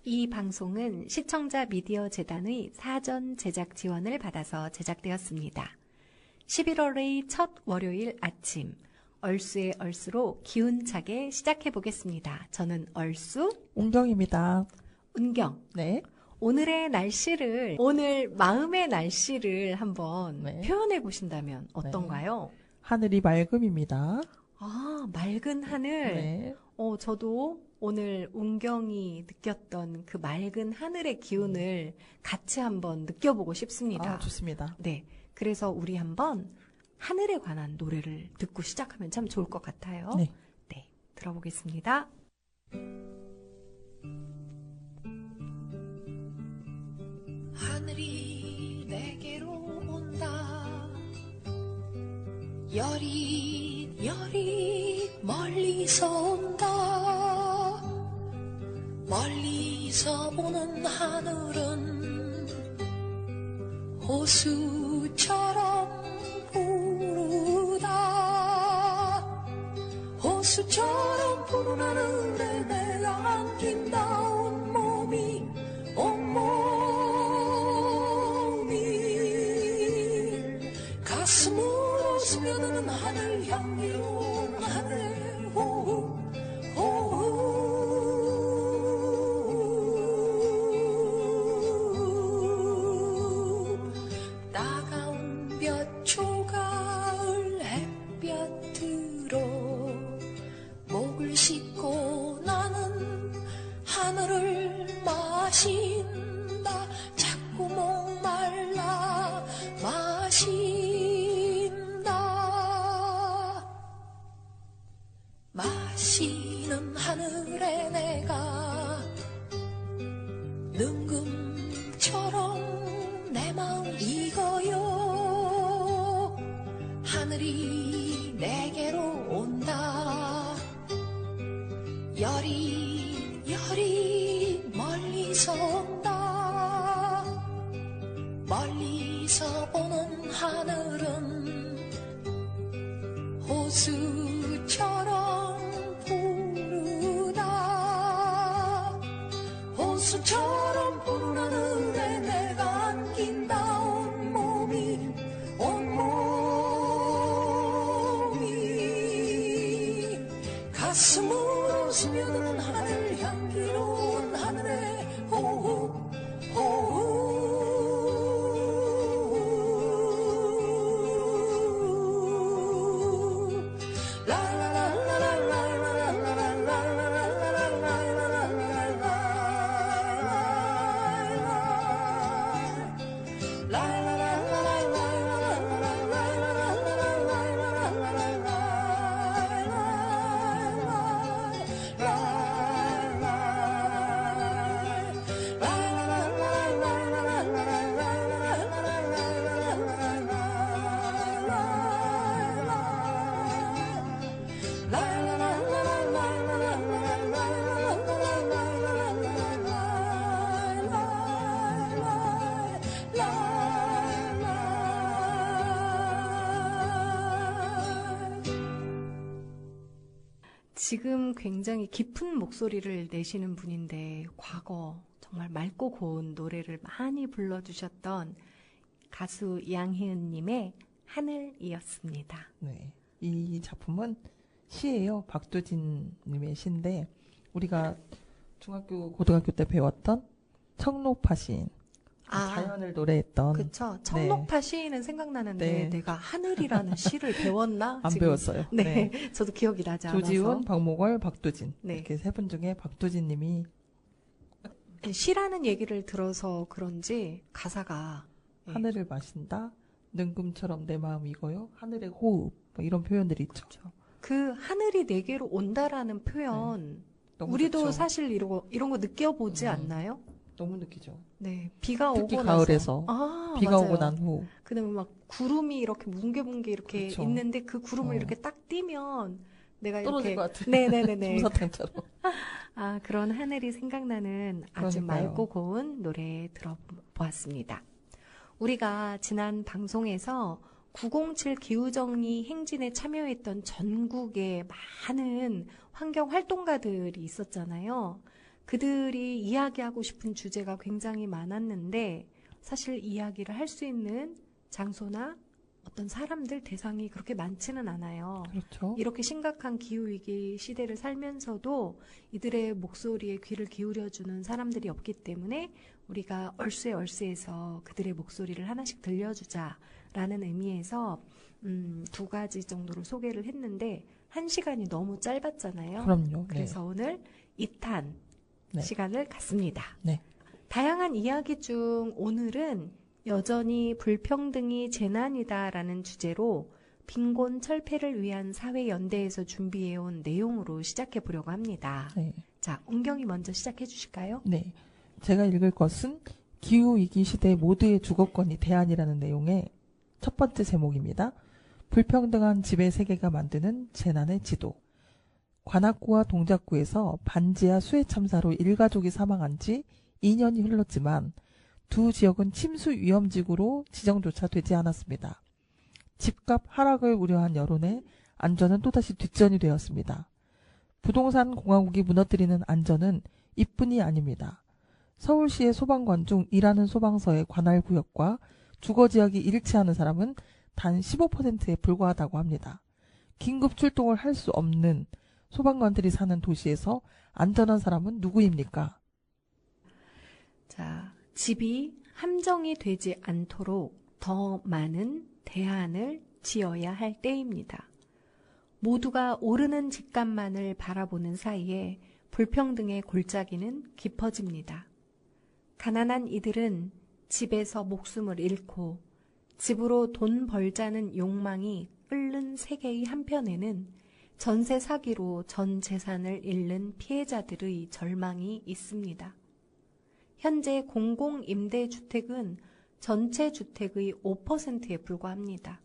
이 방송은 시청자 미디어 재단의 사전 제작 지원을 받아서 제작되었습니다. 11월의 첫 월요일 아침, 얼쑤의 얼쑤로 기운차게 시작해 보겠습니다. 저는 얼쑤 운경입니다. 운경. 네. 오늘 마음의 날씨를 한번 네. 표현해 보신다면 어떤가요? 네. 하늘이 맑음입니다. 아, 맑은 하늘. 네. 저도 오늘 운경이 느꼈던 그 맑은 하늘의 기운을 같이 한번 느껴보고 싶습니다. 아, 좋습니다. 네. 그래서 우리 한번 하늘에 관한 노래를 듣고 시작하면 참 좋을 것 같아요. 네. 네. 들어보겠습니다. 하늘이 내게로 온다. 여릿여릿 멀리서 온다. 멀리서 오는 하늘은 호수처럼 부르다. 호수처럼 부른 하늘에 내가 안긴다. 온몸이 가슴으로 스며드는 하늘 향기로운 하늘의 호흡 따가운 볕 초가을 햇볕으로 목을 씻고 나는 하늘을 마신다. 자꾸 목말라 마시는 하늘에 내가 능금처럼 내 마음 익어요. 하늘이 내게로 온다. 여릿여릿 멀리서 온다. 멀리서 오는 하늘은 호수처럼 부르다. 호수처럼 부르는 하늘에 내가 안긴다. 온몸이 가슴으로 스며드는 하늘 향기로운 하늘의 호흡 지금 굉장히 깊은 목소리를 내시는 분인데 과거 정말 맑고 고운 노래를 많이 불러주셨던 가수 양희은님의 하늘이었습니다. 네. 이 작품은 시예요. 박두진님의 시인데 우리가 중학교, 고등학교 때 배웠던 청록파 시인. 자연을 노래했던. 그쵸. 청록파 시인은 생각나는데 내가 하늘이라는 시를 배웠나? 안 지금. 배웠어요. 네. 저도 기억이 나지 않아서. 조지훈, 박목월, 박두진. 네. 이렇게 세 분 중에 박두진님이 시라는 얘기를 들어서 그런지 가사가 하늘을 마신다. 능금처럼 내 마음 익어요. 하늘의 호흡. 뭐 이런 표현들이 있죠. 그렇죠. 그 하늘이 내게로 온다라는 표현 우리도 좋죠. 사실 이런 거 느껴보지 않나요? 너무 느끼죠. 네, 비가 특히 오고 가을에서 나서. 비가 맞아요. 오고 난 후. 그다음에 막 구름이 이렇게 뭉게뭉게 이렇게 그쵸. 있는데 그 구름을 이렇게 딱 띄면 내가 떨어질 이렇게 것 같아. 네네네네. 솜사탕처럼. 아, 그런 하늘이 생각나는 아주 그러니까요. 맑고 고운 노래 들어보았습니다. 우리가 지난 방송에서 907 기후정리 행진에 참여했던 전국의 많은 환경활동가들이 있었잖아요. 그들이 이야기하고 싶은 주제가 굉장히 많았는데 사실 이야기를 할 수 있는 장소나 어떤 사람들 대상이 그렇게 많지는 않아요. 그렇죠. 이렇게 심각한 기후위기 시대를 살면서도 이들의 목소리에 귀를 기울여주는 사람들이 없기 때문에 우리가 얼쑤에서 그들의 목소리를 하나씩 들려주자라는 의미에서 2가지 정도로 소개를 했는데 1시간이 너무 짧았잖아요. 그럼요. 네. 그래서 오늘 2탄 네. 시간을 갖습니다. 네. 다양한 이야기 중 오늘은 여전히 불평등이 재난이다라는 주제로 빈곤 철폐를 위한 사회연대에서 준비해온 내용으로 시작해 보려고 합니다. 네. 자, 은경이 먼저 시작해 주실까요? 네. 제가 읽을 것은 기후위기 시대 모두의 주거권이 대안이라는 내용의 첫 번째 제목입니다. 불평등한 지배 세계가 만드는 재난의 지도. 관악구와 동작구에서 반지하 수해 참사로 일가족이 사망한 지 2년이 흘렀지만 두 지역은 침수 위험지구로 지정조차 되지 않았습니다. 집값 하락을 우려한 여론에 안전은 또다시 뒷전이 되었습니다. 부동산 공화국이 무너뜨리는 안전은 이뿐이 아닙니다. 서울시의 소방관 중 일하는 소방서의 관할구역과 주거지역이 일치하는 사람은 단 15%에 불과하다고 합니다. 긴급 출동을 할 수 없는 소방관들이 사는 도시에서 안전한 사람은 누구입니까? 자, 집이 함정이 되지 않도록 더 많은 대안을 지어야 할 때입니다. 모두가 오르는 집값만을 바라보는 사이에 불평등의 골짜기는 깊어집니다. 가난한 이들은 집에서 목숨을 잃고 집으로 돈 벌자는 욕망이 끓는 세계의 한편에는 전세 사기로 전 재산을 잃는 피해자들의 절망이 있습니다. 현재 공공임대주택은 전체 주택의 5%에 불과합니다.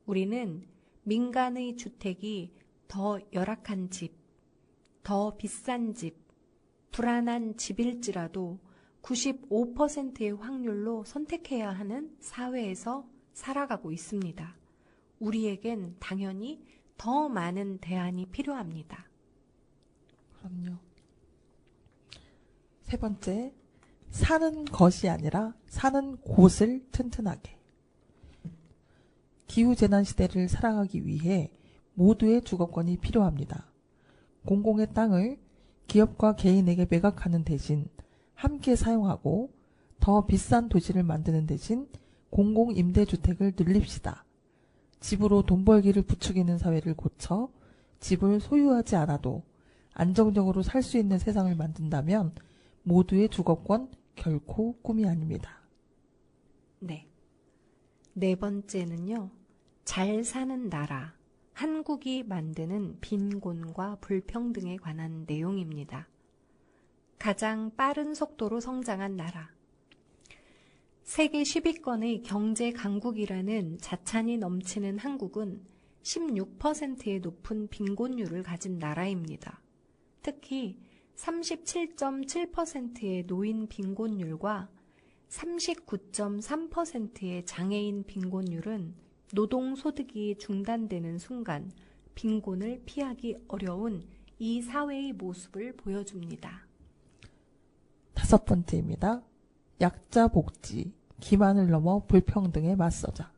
우리는 민간의 주택이 더 열악한 집, 더 비싼 집, 불안한 집일지라도 95%의 확률로 선택해야 하는 사회에서 살아가고 있습니다. 우리에겐 당연히 더 많은 대안이 필요합니다. 그럼요. 세 번째, 사는 것이 아니라 사는 곳을 튼튼하게. 기후재난 시대를 살아가기 위해 모두의 주거권이 필요합니다. 공공의 땅을 기업과 개인에게 매각하는 대신 함께 사용하고 더 비싼 도시를 만드는 대신 공공임대주택을 늘립시다. 집으로 돈 벌기를 부추기는 사회를 고쳐 집을 소유하지 않아도 안정적으로 살 수 있는 세상을 만든다면 모두의 주거권 결코 꿈이 아닙니다. 네. 네 번째는요. 잘 사는 나라, 한국이 만드는 빈곤과 불평등에 관한 내용입니다. 가장 빠른 속도로 성장한 나라. 세계 10위권의 경제 강국이라는 자산이 넘치는 한국은 16%의 높은 빈곤율을 가진 나라입니다. 특히 37.7%의 노인 빈곤율과 39.3%의 장애인 빈곤율은 노동소득이 중단되는 순간 빈곤을 피하기 어려운 이 사회의 모습을 보여줍니다. 다섯 번째입니다. 약자 복지, 기만을 넘어 불평등에 맞서자.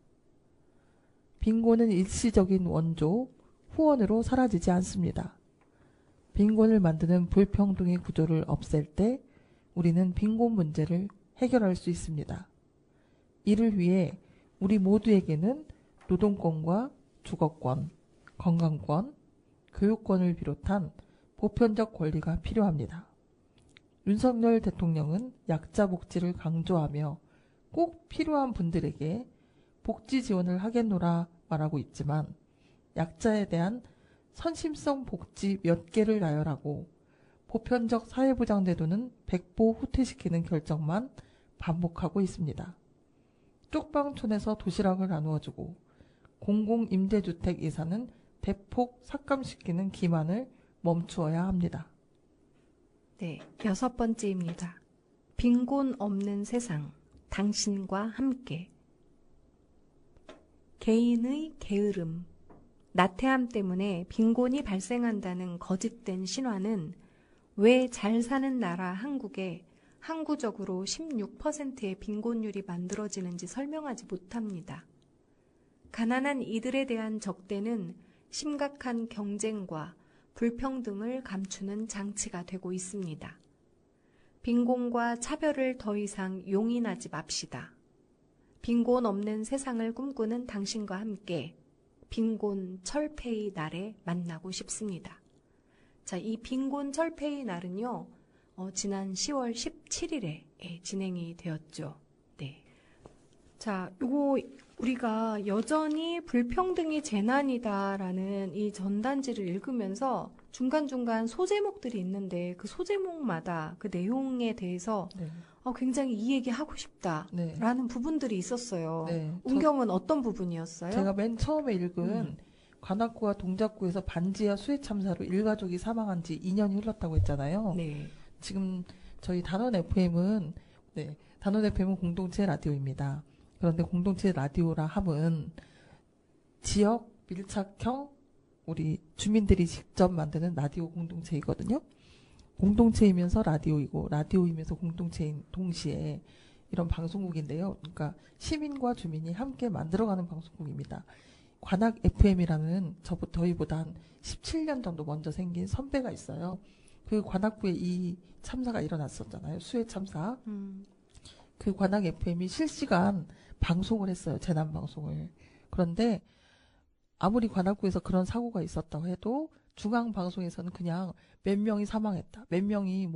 빈곤은 일시적인 원조, 후원으로 사라지지 않습니다. 빈곤을 만드는 불평등의 구조를 없앨 때 우리는 빈곤 문제를 해결할 수 있습니다. 이를 위해 우리 모두에게는 노동권과 주거권, 건강권, 교육권을 비롯한 보편적 권리가 필요합니다. 윤석열 대통령은 약자 복지를 강조하며 꼭 필요한 분들에게 복지 지원을 하겠노라 말하고 있지만 약자에 대한 선심성 복지 몇 개를 나열하고 보편적 사회보장제도는 백보 후퇴시키는 결정만 반복하고 있습니다. 쪽방촌에서 도시락을 나누어주고 공공임대주택 예산은 대폭 삭감시키는 기만을 멈추어야 합니다. 네, 여섯 번째입니다. 빈곤 없는 세상, 당신과 함께. 개인의 게으름, 나태함 때문에 빈곤이 발생한다는 거짓된 신화는 왜 잘 사는 나라 한국에 항구적으로 16%의 빈곤율이 만들어지는지 설명하지 못합니다. 가난한 이들에 대한 적대는 심각한 경쟁과 불평등을 감추는 장치가 되고 있습니다. 빈곤과 차별을 더 이상 용인하지 맙시다. 빈곤 없는 세상을 꿈꾸는 당신과 함께 빈곤 철폐의 날에 만나고 싶습니다. 자, 이 빈곤 철폐의 날은요, 지난 10월 17일에 진행이 되었죠. 네. 자, 요거 우리가 여전히 불평등이 재난이다라는 이 전단지를 읽으면서 중간중간 소제목들이 있는데 그 소제목마다 그 내용에 대해서 네. 굉장히 이 얘기 하고 싶다라는 네. 부분들이 있었어요. 네. 운경은 어떤 부분이었어요? 제가 맨 처음에 읽은 관악구와 동작구에서 반지하 수해 참사로 일가족이 사망한 지 2년이 흘렀다고 했잖아요. 네. 지금 저희 단원 FM은 단원 FM은 공동체 라디오입니다. 그런데 공동체 라디오라 함은 지역 밀착형 우리 주민들이 직접 만드는 라디오 공동체이거든요. 공동체이면서 라디오이고 라디오이면서 공동체인 동시에 이런 방송국인데요. 그러니까 시민과 주민이 함께 만들어가는 방송국입니다. 관악 FM이라는 저희보다 한 17년 정도 먼저 생긴 선배가 있어요. 그 관악구에 이 참사가 일어났었잖아요. 수해 참사. 그 관악 FM이 실시간 방송을 했어요. 재난 방송을. 그런데 아무리 관악구에서 그런 사고가 있었다고 해도 중앙 방송에서는 그냥 몇 명이 사망했다. 몇 명이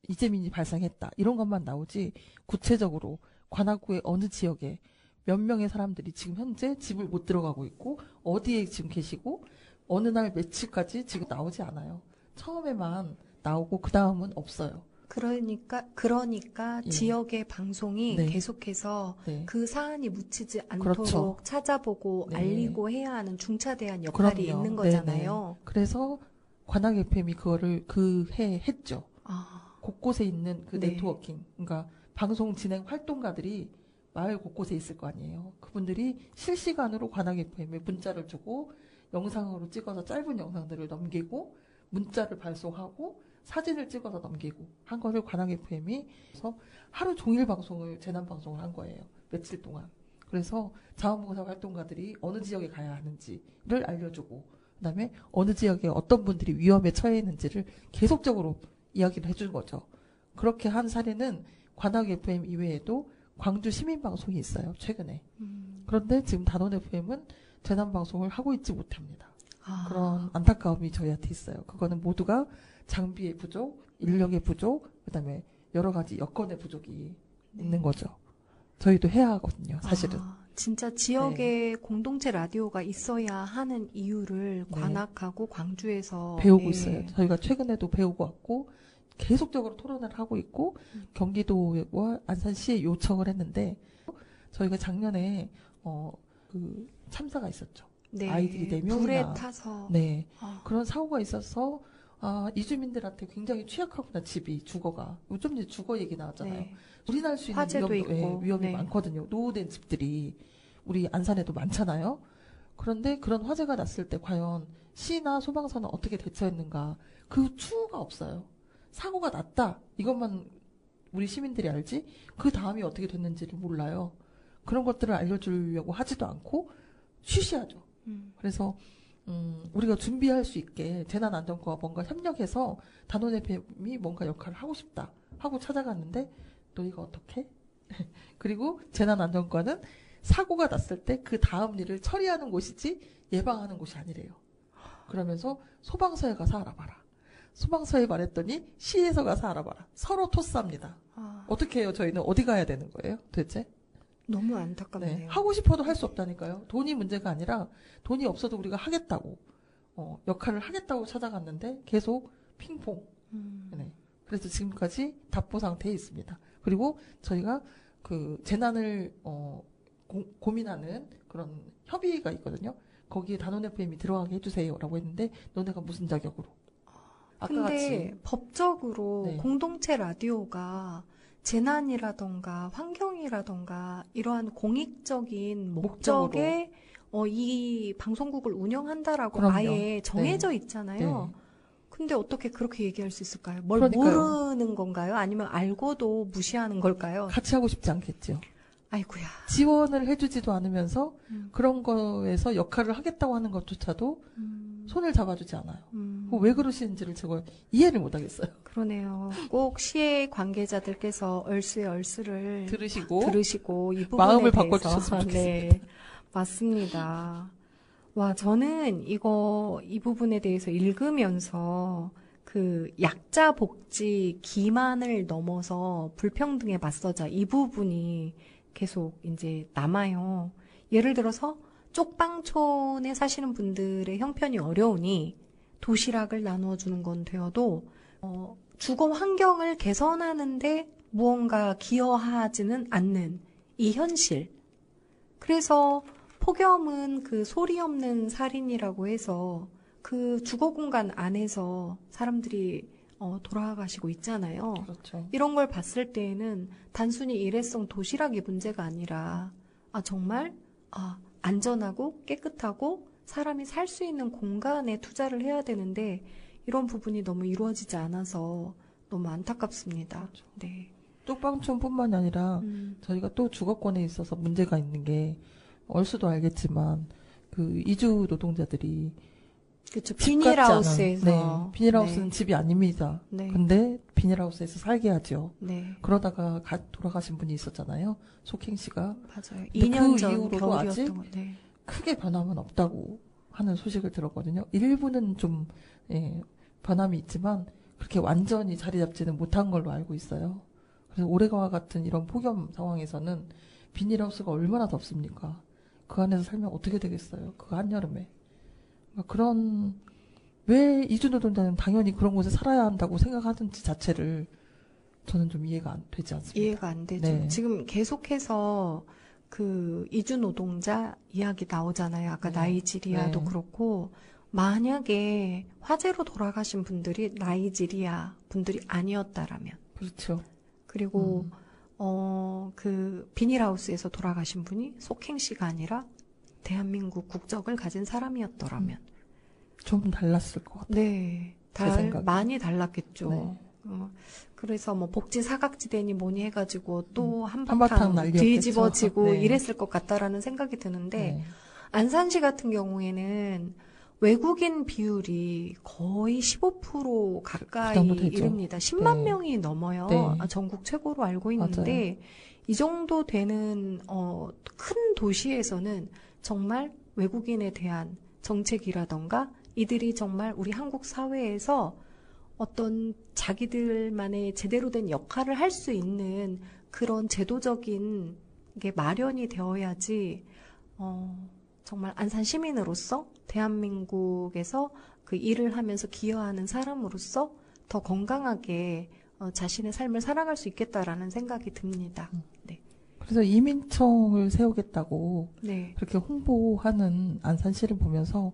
이재민이 발생했다. 이런 것만 나오지 구체적으로 관악구의 어느 지역에 몇 명의 사람들이 지금 현재 집을 못 들어가고 있고 어디에 지금 계시고 어느 날 며칠까지 지금 나오지 않아요. 처음에만 나오고 그 다음은 없어요. 그러니까 예. 지역의 방송이 네. 계속해서 네. 그 사안이 묻히지 않도록 그렇죠. 찾아보고 네. 알리고 해야 하는 중차대한 역할이 그럼요. 있는 거잖아요. 네네. 그래서 관악 FM이 그거를 그 해 했죠. 아, 곳곳에 있는 그 네. 네트워킹, 그러니까 방송 진행 활동가들이 마을 곳곳에 있을 거 아니에요. 그분들이 실시간으로 관악 FM에 문자를 주고 영상으로 찍어서 짧은 영상들을 넘기고 문자를 발송하고 사진을 찍어서 넘기고 한 거를 관악 FM이 그래서 하루 종일 재난 방송을 한 거예요. 며칠 동안. 그래서 자원봉사 활동가들이 어느 지역에 가야 하는지를 알려주고 그다음에 어느 지역에 어떤 분들이 위험에 처해 있는지를 계속적으로 이야기를 해준 거죠. 그렇게 한 사례는 관악 FM 이외에도 광주 시민방송이 있어요. 최근에. 그런데 지금 단원 FM은 재난 방송을 하고 있지 못합니다. 그런 안타까움이 저희한테 있어요. 그거는 모두가 장비의 부족, 인력의 부족, 그다음에 여러 가지 여건의 부족이 있는 거죠. 저희도 해야 하거든요, 사실은. 진짜 지역에 공동체 라디오가 있어야 하는 이유를 네. 관악하고 광주에서 배우고 있어요. 저희가 최근에도 배우고 왔고 계속적으로 토론을 하고 있고 경기도와 안산시에 요청을 했는데 저희가 작년에 그 참사가 있었죠. 네. 아이들이 4명이나 불에 타서 네. 그런 사고가 있어서 이주민들한테 굉장히 취약하구나, 집이, 주거가. 좀 전에 주거 얘기 나왔잖아요. 네. 불이 날 수 있는 화재도 위험도, 있고. 위험이 네. 많거든요. 노후된 집들이 우리 안산에도 많잖아요. 그런데 그런 화재가 났을 때 과연 시나 소방서는 어떻게 대처했는가, 그 추후가 없어요. 사고가 났다, 이것만 우리 시민들이 알지 그 다음이 어떻게 됐는지를 몰라요. 그런 것들을 알려주려고 하지도 않고 쉬쉬하죠. 그래서 우리가 준비할 수 있게 재난안전과와 뭔가 협력해서 단원 FM이 뭔가 역할을 하고 싶다 하고 찾아갔는데 너희가 어떻게? 그리고 재난안전과는 사고가 났을 때 그 다음 일을 처리하는 곳이지 예방하는 곳이 아니래요. 그러면서 소방서에 가서 알아봐라. 소방서에 말했더니 시에서 가서 알아봐라. 서로 토스합니다. 어떻게 해요? 저희는 어디 가야 되는 거예요? 도대체? 너무 안타깝네요. 네. 하고 싶어도 할 수 없다니까요. 돈이 문제가 아니라 돈이 없어도 우리가 하겠다고 역할을 하겠다고 찾아갔는데 계속 핑퐁. 네. 그래서 지금까지 답보 상태에 있습니다. 그리고 저희가 그 재난을 고민하는 그런 협의가 있거든요. 거기에 단원 FM이 들어가게 해주세요라고 했는데 너네가 무슨 자격으로? 근데 법적으로 네. 공동체 라디오가 재난이라던가 환경이라던가 이러한 공익적인 목적에 이 방송국을 운영한다라고 그럼요. 아예 정해져 있잖아요. 네. 근데 어떻게 그렇게 얘기할 수 있을까요? 뭘 그러니까요. 모르는 건가요? 아니면 알고도 무시하는 걸까요? 같이 하고 싶지 않겠죠. 아이고야. 지원을 해주지도 않으면서 음. 그런 거에서 역할을 하겠다고 하는 것조차도 손을 잡아주지 않아요. 왜 그러시는지를 제가 이해를 못하겠어요. 그러네요. 꼭 시의 관계자들께서 얼쑤의 얼쑤를 들으시고 이 부분에 마음을 대해서 바꿔주셨으면 좋겠습니다. 네, 맞습니다. 와, 저는 이 부분에 대해서 읽으면서 그 약자 복지 기만을 넘어서 불평등에 맞서자 이 부분이 계속 이제 남아요. 예를 들어서 쪽방촌에 사시는 분들의 형편이 어려우니 도시락을 나누어주는 건 되어도 주거 환경을 개선하는데 무언가 기여하지는 않는 이 현실. 그래서 폭염은 그 소리 없는 살인이라고 해서 그 주거 공간 안에서 사람들이 돌아가시고 있잖아요. 그렇죠. 이런 걸 봤을 때에는 단순히 일회성 도시락이 문제가 아니라 정말 안전하고 깨끗하고 사람이 살 수 있는 공간에 투자를 해야 되는데 이런 부분이 너무 이루어지지 않아서 너무 안타깝습니다. 그렇죠. 네. 쪽방촌뿐만이 아니라 저희가 또 주거권에 있어서 문제가 있는 게 얼수도 알겠지만 그 이주 노동자들이 그렇죠. 집 같지 않은, 비닐하우스에서. 네, 비닐하우스는 네. 집이 아닙니다. 네. 근데 비닐하우스에서 살게 하죠. 네. 그러다가 돌아가신 분이 있었잖아요. 속행 씨가. 맞아요. 근데 2년 그 전 이후로도 겨울이었던 아직 거. 네. 크게 변함은 없다고 하는 소식을 들었거든요. 일부는 좀 변함이 있지만 그렇게 완전히 자리 잡지는 못한 걸로 알고 있어요. 그래서 올해와 같은 이런 폭염 상황에서는 비닐하우스가 얼마나 덥습니까? 그 안에서 살면 어떻게 되겠어요? 그 한여름에. 그러니까 왜 이주노동자는 당연히 그런 곳에 살아야 한다고 생각하는지 자체를 저는 좀 이해가 안 되지 않습니다. 이해가 안 되죠. 네. 지금 계속해서 그 이주 노동자 이야기 나오잖아요. 아까 네. 나이지리아도 네. 그렇고 만약에 화재로 돌아가신 분들이 나이지리아 분들이 아니었다라면 그렇죠. 그리고 그 비닐하우스에서 돌아가신 분이 속행 씨가 아니라 대한민국 국적을 가진 사람이었더라면 좀 달랐을 것 같아요. 네, 제 생각에. 많이 달랐겠죠. 네. 그래서 뭐 복지 사각지대니 뭐니 해가지고 또 한바탕 한바탕 난리였겠죠. 뒤집어지고 네. 이랬을 것 같다라는 생각이 드는데 네. 안산시 같은 경우에는 외국인 비율이 거의 15% 가까이 그 정도 되죠. 이릅니다. 10만 네. 명이 넘어요. 네. 전국 최고로 알고 있는데 이 정도 되는 큰 도시에서는 정말 외국인에 대한 정책이라던가 이들이 정말 우리 한국 사회에서 어떤 자기들만의 제대로 된 역할을 할 수 있는 그런 제도적인 게 마련이 되어야지 정말 안산 시민으로서 대한민국에서 그 일을 하면서 기여하는 사람으로서 더 건강하게 자신의 삶을 살아갈 수 있겠다라는 생각이 듭니다. 네. 그래서 이민청을 세우겠다고 네. 그렇게 홍보하는 안산시를 보면서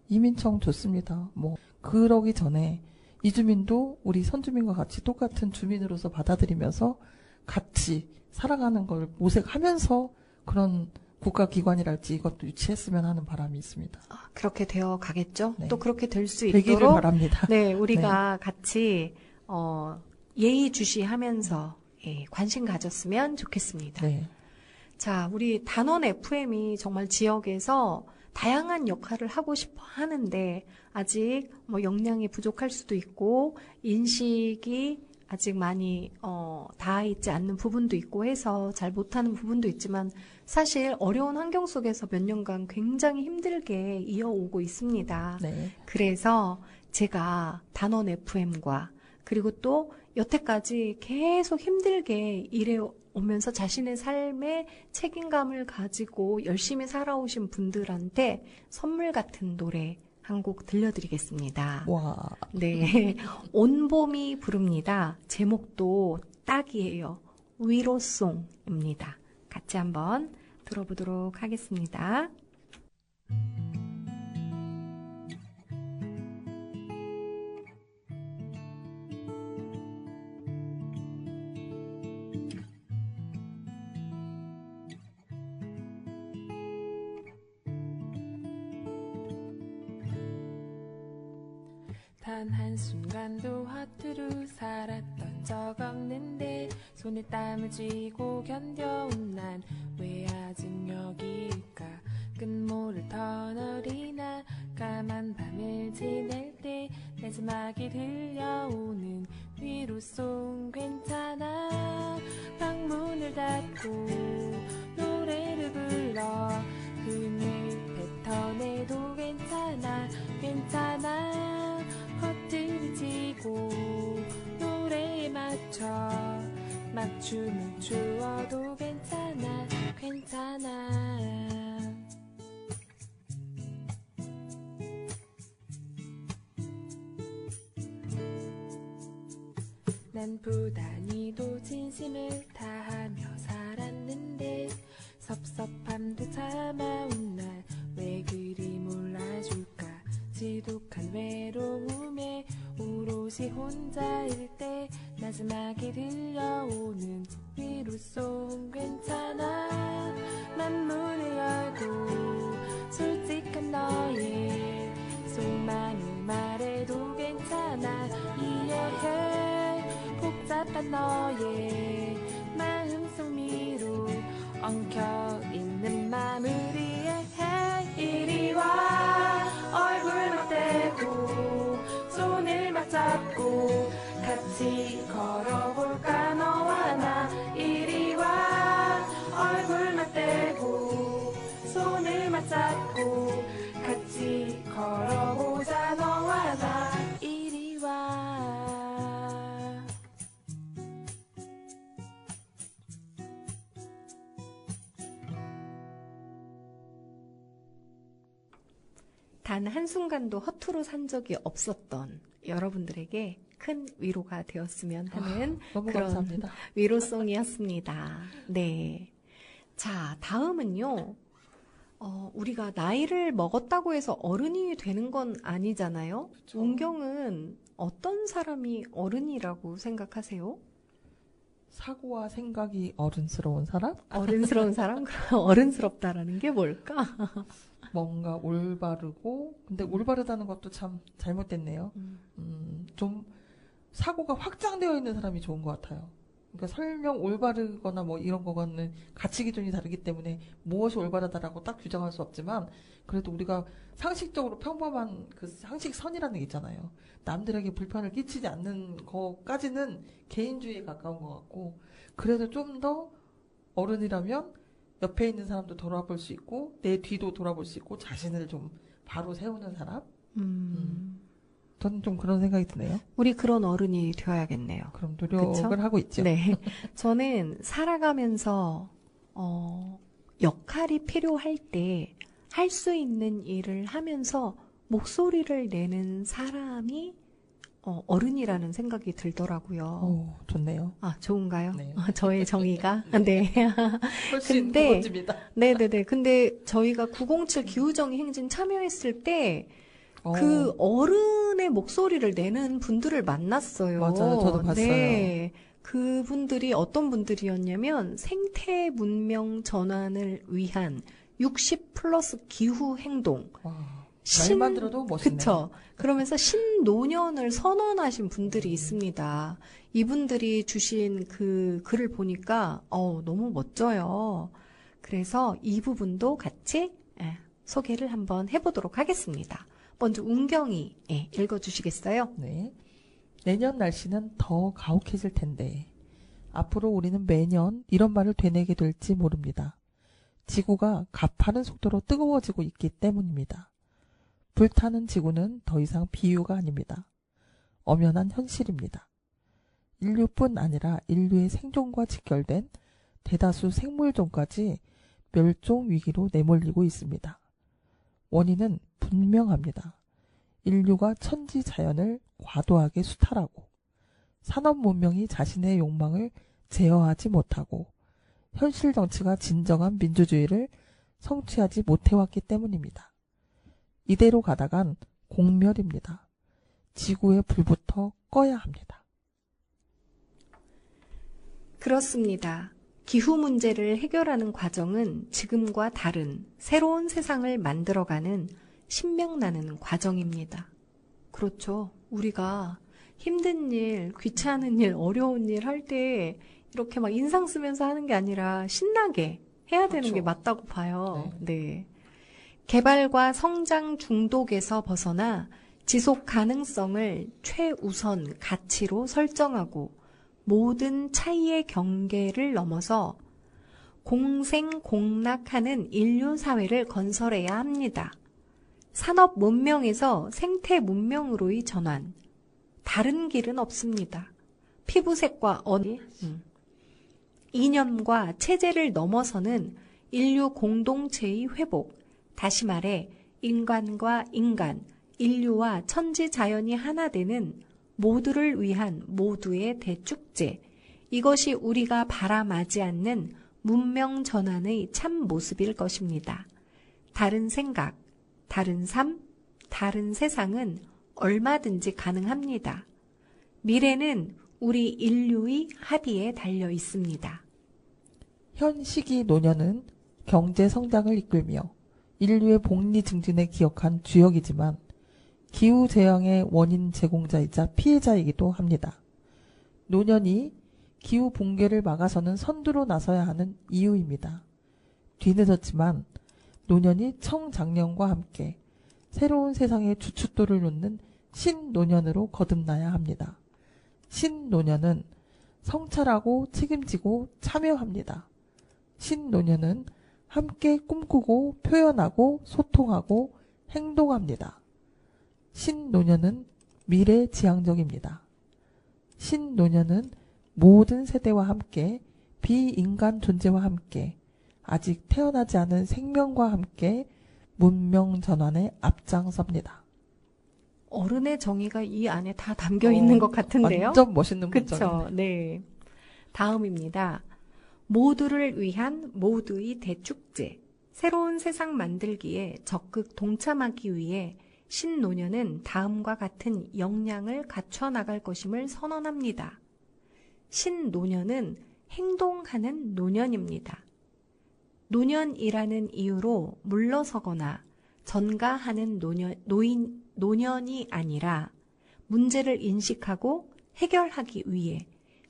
이민청 좋습니다. 뭐 그러기 전에 이주민도 우리 선주민과 같이 똑같은 주민으로서 받아들이면서 같이 살아가는 걸 모색하면서 그런 국가기관이랄지 이것도 유치했으면 하는 바람이 있습니다. 그렇게 되어 가겠죠. 네. 또 그렇게 될 수 되기를 있도록 바랍니다. 네, 우리가 같이 예의주시하면서 관심 가졌으면 좋겠습니다. 네. 자, 우리 단원 FM이 정말 지역에서 다양한 역할을 하고 싶어 하는데 아직 뭐 역량이 부족할 수도 있고 인식이 아직 많이 닿아 있지 않는 부분도 있고 해서 잘 못하는 부분도 있지만 사실 어려운 환경 속에서 몇 년간 굉장히 힘들게 이어오고 있습니다. 네. 그래서 제가 단원 FM과 그리고 또 여태까지 계속 힘들게 일해오면서 자신의 삶에 책임감을 가지고 열심히 살아오신 분들한테 선물 같은 노래 한 곡 들려드리겠습니다. 와. 네, 온봄이 부릅니다. 제목도 딱이에요. 위로송입니다. 같이 한번 들어보도록 하겠습니다. 단 한순간도 허투루 살았던 적 없는데 손에 땀을 쥐고 견뎌온 난 왜 아직 여기일까. 끝모를 터널이나 까만 밤을 지낼 때 마지막에 들려오는 위로송 괜찮아. 방문을 닫고 노래를 불러 그늘 뱉어내도 괜찮아. 괜찮아. 허들을 지고 노래에 맞춰 맞춤을 추어도 괜찮아. 괜찮아. 난 부단히도 진심을 다하며 살았는데 섭섭함도 참아온 날 왜 그리 몰라줄까. 지독한 외로움에 오롯이 혼자일 때 마지막에 들려오는 위로송 괜찮아. 만문을 열고 솔직한 너의 속마음을 말해도 괜찮아. 이해해. 복잡한 너의 마음속 미로 엉켜있는 맘을 이해해. 이리 와. 얼굴 맞대고 손을 맞잡고 같이 걸어볼까 너와 나. 이리 와. 얼굴 맞대고 손을 맞잡고 같이 걸어보자 너와 나. 이리 와. 단 한순간도 허투루 산 적이 없었던 여러분들에게 큰 위로가 되었으면 하는 너무 그런 감사합니다. 위로송이었습니다. 네. 자, 다음은요. 우리가 나이를 먹었다고 해서 어른이 되는 건 아니잖아요. 그쵸. 운경은 어떤 사람이 어른이라고 생각하세요? 사고와 생각이 어른스러운 사람? 어른스러운 사람? 그럼 어른스럽다라는 게 뭘까? 뭔가 올바르고, 근데 올바르다는 것도 참 잘못됐네요. 좀 사고가 확장되어 있는 사람이 좋은 것 같아요. 그러니까 설령 올바르거나 뭐 이런 거는 가치 기준이 다르기 때문에 무엇이 올바르다라고 딱 규정할 수 없지만, 그래도 우리가 상식적으로 평범한 그 상식선이라는 게 있잖아요. 남들에게 불편을 끼치지 않는 거까지는 개인주의에 가까운 것 같고, 그래도 좀 더 어른이라면 옆에 있는 사람도 돌아볼 수 있고 내 뒤도 돌아볼 수 있고 자신을 좀 바로 세우는 사람? 저는 좀 그런 생각이 드네요. 우리 그런 어른이 되어야겠네요. 그럼 노력을 그쵸? 하고 있죠. 네. 저는 살아가면서, 역할이 필요할 때 할 수 있는 일을 하면서 목소리를 내는 사람이 어른이라는 생각이 들더라고요. 오, 좋네요. 아, 좋은가요? 네. 저의 정의가? 네. 훨씬 근데- 고급집니다. 네네네. 근데 저희가 907 기후정의 행진 참여했을 때 그 어, 어른의 목소리를 내는 분들을 만났어요. 맞아요. 저도 봤어요. 네. 그분들이 어떤 분들이었냐면 생태 문명 전환을 위한 60 플러스 기후 행동. 와, 신- 말만 들어도 멋있네요. 그쵸. 그러면서 신노년을 선언하신 분들이 있습니다. 이분들이 주신 그 글을 보니까, 너무 멋져요. 그래서 이 부분도 같이 소개를 한번 해보도록 하겠습니다. 먼저 운경이 읽어주시겠어요? 네. 내년 날씨는 더 가혹해질 텐데 앞으로 우리는 매년 이런 말을 되뇌게 될지 모릅니다. 지구가 가파른 속도로 뜨거워지고 있기 때문입니다. 불타는 지구는 더 이상 비유가 아닙니다. 엄연한 현실입니다. 인류뿐 아니라 인류의 생존과 직결된 대다수 생물종까지 멸종 위기로 내몰리고 있습니다. 원인은 분명합니다. 인류가 천지 자연을 과도하게 수탈하고 산업 문명이 자신의 욕망을 제어하지 못하고 현실 정치가 진정한 민주주의를 성취하지 못해왔기 때문입니다. 이대로 가다간 공멸입니다. 지구의 불부터 꺼야 합니다. 그렇습니다. 기후 문제를 해결하는 과정은 지금과 다른 새로운 세상을 만들어가는 신명나는 과정입니다. 그렇죠. 우리가 힘든 일, 귀찮은 일, 어려운 일 할 때 이렇게 막 인상 쓰면서 하는 게 아니라 신나게 해야 되는 그렇죠. 게 맞다고 봐요. 네. 개발과 성장 중독에서 벗어나 지속 가능성을 최우선 가치로 설정하고 모든 차이의 경계를 넘어서 공생공락하는 인류 사회를 건설해야 합니다. 산업 문명에서 생태 문명으로의 전환. 다른 길은 없습니다. 피부색과 이념과 체제를 넘어서는 인류 공동체의 회복. 다시 말해 인간과 인간, 인류와 천지 자연이 하나 되는 모두를 위한 모두의 대축제. 이것이 우리가 바라마지 않는 문명 전환의 참 모습일 것입니다. 다른 생각, 다른 삶, 다른 세상은 얼마든지 가능합니다. 미래는 우리 인류의 합의에 달려 있습니다. 현 시기 노년은 경제 성장을 이끌며 인류의 복리 증진에 기여한 주역이지만 기후재앙의 원인 제공자이자 피해자이기도 합니다. 노년이 기후 붕괴를 막아서는 선두로 나서야 하는 이유입니다. 뒤늦었지만 노년이 청작년과 함께 새로운 세상의 주춧돌을 놓는 신노년으로 거듭나야 합니다. 신노년은 성찰하고 책임지고 참여합니다. 신노년은 함께 꿈꾸고 표현하고 소통하고 행동합니다. 신노년은 미래지향적입니다. 신노년은 모든 세대와 함께 비인간 존재와 함께 아직 태어나지 않은 생명과 함께 문명 전환에 앞장섭니다. 어른의 정의가 이 안에 다 담겨 있는 것 같은데요. 완전 멋있는 그쵸? 문장이네요. 네. 다음입니다. 모두를 위한 모두의 대축제. 새로운 세상 만들기에 적극 동참하기 위해 신노년은 다음과 같은 역량을 갖춰 나갈 것임을 선언합니다. 신노년은 행동하는 노년입니다. 노년이라는 이유로 물러서거나 전가하는 노년이 아니라 문제를 인식하고 해결하기 위해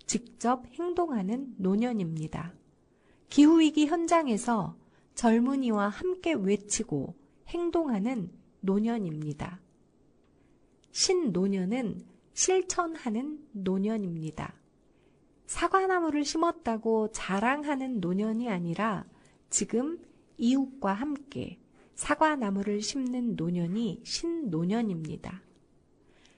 직접 행동하는 노년입니다. 기후위기 현장에서 젊은이와 함께 외치고 행동하는 노년입니다. 신노년은 실천하는 노년입니다. 사과나무를 심었다고 자랑하는 노년이 아니라 지금 이웃과 함께 사과나무를 심는 노년이 신노년입니다.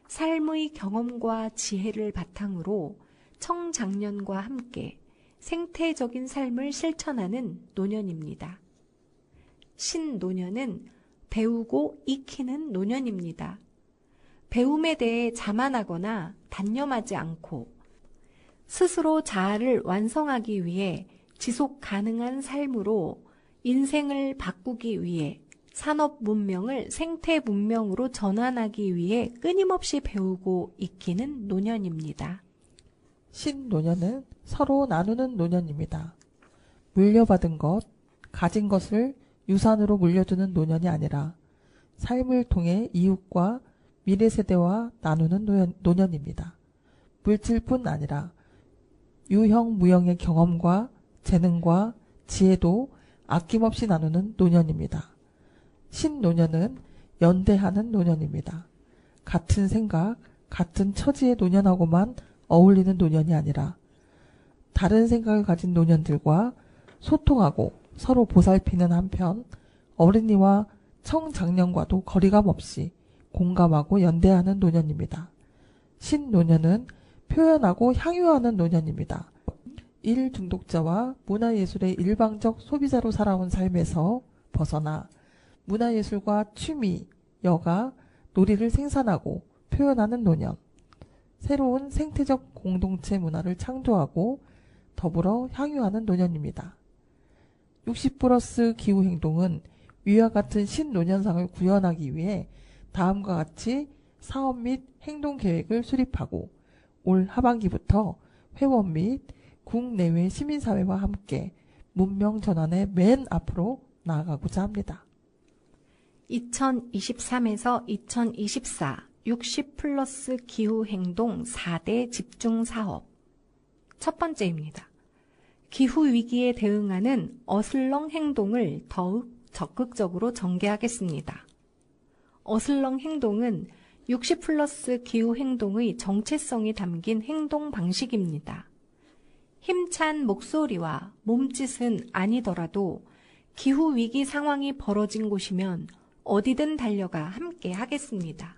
삶의 경험과 지혜를 바탕으로 청작년과 함께 생태적인 삶을 실천하는 노년입니다. 신노년은 배우고 익히는 노년입니다. 배움에 대해 자만하거나 단념하지 않고 스스로 자아를 완성하기 위해 지속 가능한 삶으로 인생을 바꾸기 위해 산업 문명을 생태 문명으로 전환하기 위해 끊임없이 배우고 익히는 노년입니다. 신노년은 서로 나누는 노년입니다. 물려받은 것, 가진 것을 유산으로 물려주는 노년이 아니라 삶을 통해 이웃과 미래 세대와 나누는 노년입니다. 물질뿐 아니라 유형 무형의 경험과 재능과 지혜도 아낌없이 나누는 노년입니다. 신노년은 연대하는 노년입니다. 같은 생각, 같은 처지의 노년하고만 어울리는 노년이 아니라 다른 생각을 가진 노년들과 소통하고 서로 보살피는 한편 어린이와 청작년과도 거리감 없이 공감하고 연대하는 노년입니다. 신노년은 표현하고 향유하는 노년입니다. 일 중독자와 문화예술의 일방적 소비자로 살아온 삶에서 벗어나 문화예술과 취미, 여가, 놀이를 생산하고 표현하는 노년. 새로운 생태적 공동체 문화를 창조하고 더불어 향유하는 노년입니다. 60+ 기후행동은 위와 같은 신노년상을 구현하기 위해 다음과 같이 사업 및 행동계획을 수립하고 올 하반기부터 회원 및 국내외 시민사회와 함께 문명 전환의 맨 앞으로 나아가고자 합니다. 2023에서 2024 60 플러스 기후 행동 4대 집중 사업. 첫 번째입니다. 기후 위기에 대응하는 어슬렁 행동을 더욱 적극적으로 전개하겠습니다. 어슬렁 행동은 60 플러스 기후 행동의 정체성이 담긴 행동 방식입니다. 힘찬 목소리와 몸짓은 아니더라도 기후 위기 상황이 벌어진 곳이면 어디든 달려가 함께 하겠습니다.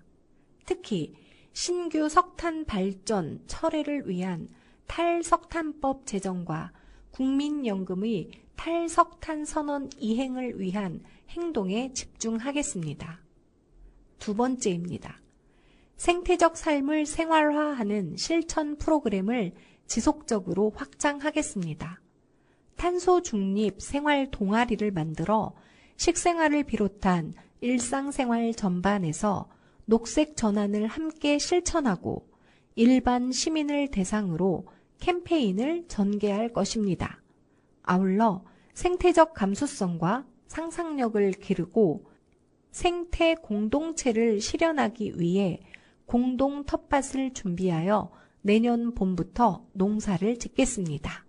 특히 신규 석탄 발전 철회를 위한 탈석탄법 제정과 국민연금의 탈석탄 선언 이행을 위한 행동에 집중하겠습니다. 두 번째입니다. 생태적 삶을 생활화하는 실천 프로그램을 지속적으로 확장하겠습니다. 탄소 중립 생활 동아리를 만들어 식생활을 비롯한 일상생활 전반에서 녹색 전환을 함께 실천하고 일반 시민을 대상으로 캠페인을 전개할 것입니다. 아울러 생태적 감수성과 상상력을 기르고 생태 공동체를 실현하기 위해 공동 텃밭을 준비하여 내년 봄부터 농사를 짓겠습니다.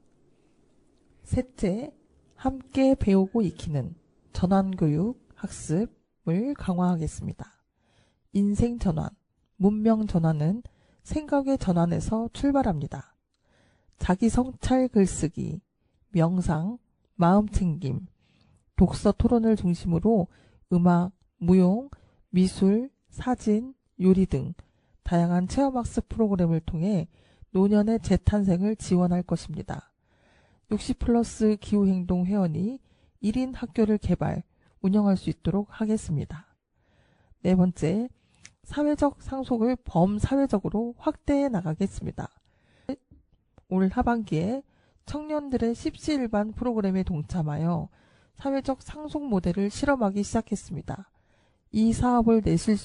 셋째, 함께 배우고 익히는 전환교육 학습을 강화하겠습니다. 인생 전환, 문명 전환은 생각의 전환에서 출발합니다. 자기 성찰 글쓰기, 명상, 마음챙김, 독서 토론을 중심으로 음악, 무용, 미술, 사진, 요리 등 다양한 체험학습 프로그램을 통해 노년의 재탄생을 지원할 것입니다. 60 플러스 기후행동 회원이 1인 학교를 개발, 운영할 수 있도록 하겠습니다. 네 번째, 사회적 상속을 범사회적으로 확대해 나가겠습니다. 올 하반기에 청년들의 십시일반 프로그램에 동참하여 사회적 상속 모델을 실험하기 시작했습니다. 이 사업을 내실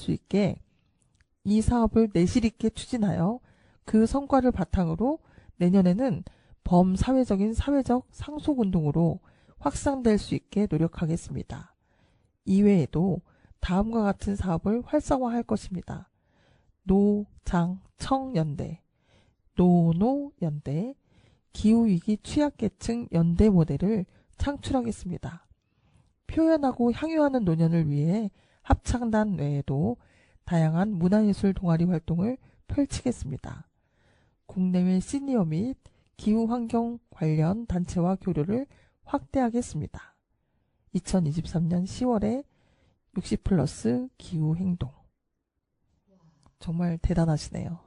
있게 추진하여 그 성과를 바탕으로 내년에는 범사회적인 사회적 상속운동으로 확산될 수 있게 노력하겠습니다. 이외에도 다음과 같은 사업을 활성화할 것입니다. 노장청연대, 노노연대, 기후위기 취약계층 연대 모델을 창출하겠습니다. 표현하고 향유하는 노년을 위해 합창단 외에도 다양한 문화예술 동아리 활동을 펼치겠습니다. 국내외 시니어 및 기후환경 관련 단체와 교류를 확대하겠습니다. 2023년 10월에 60 플러스 기후행동. 정말 대단하시네요.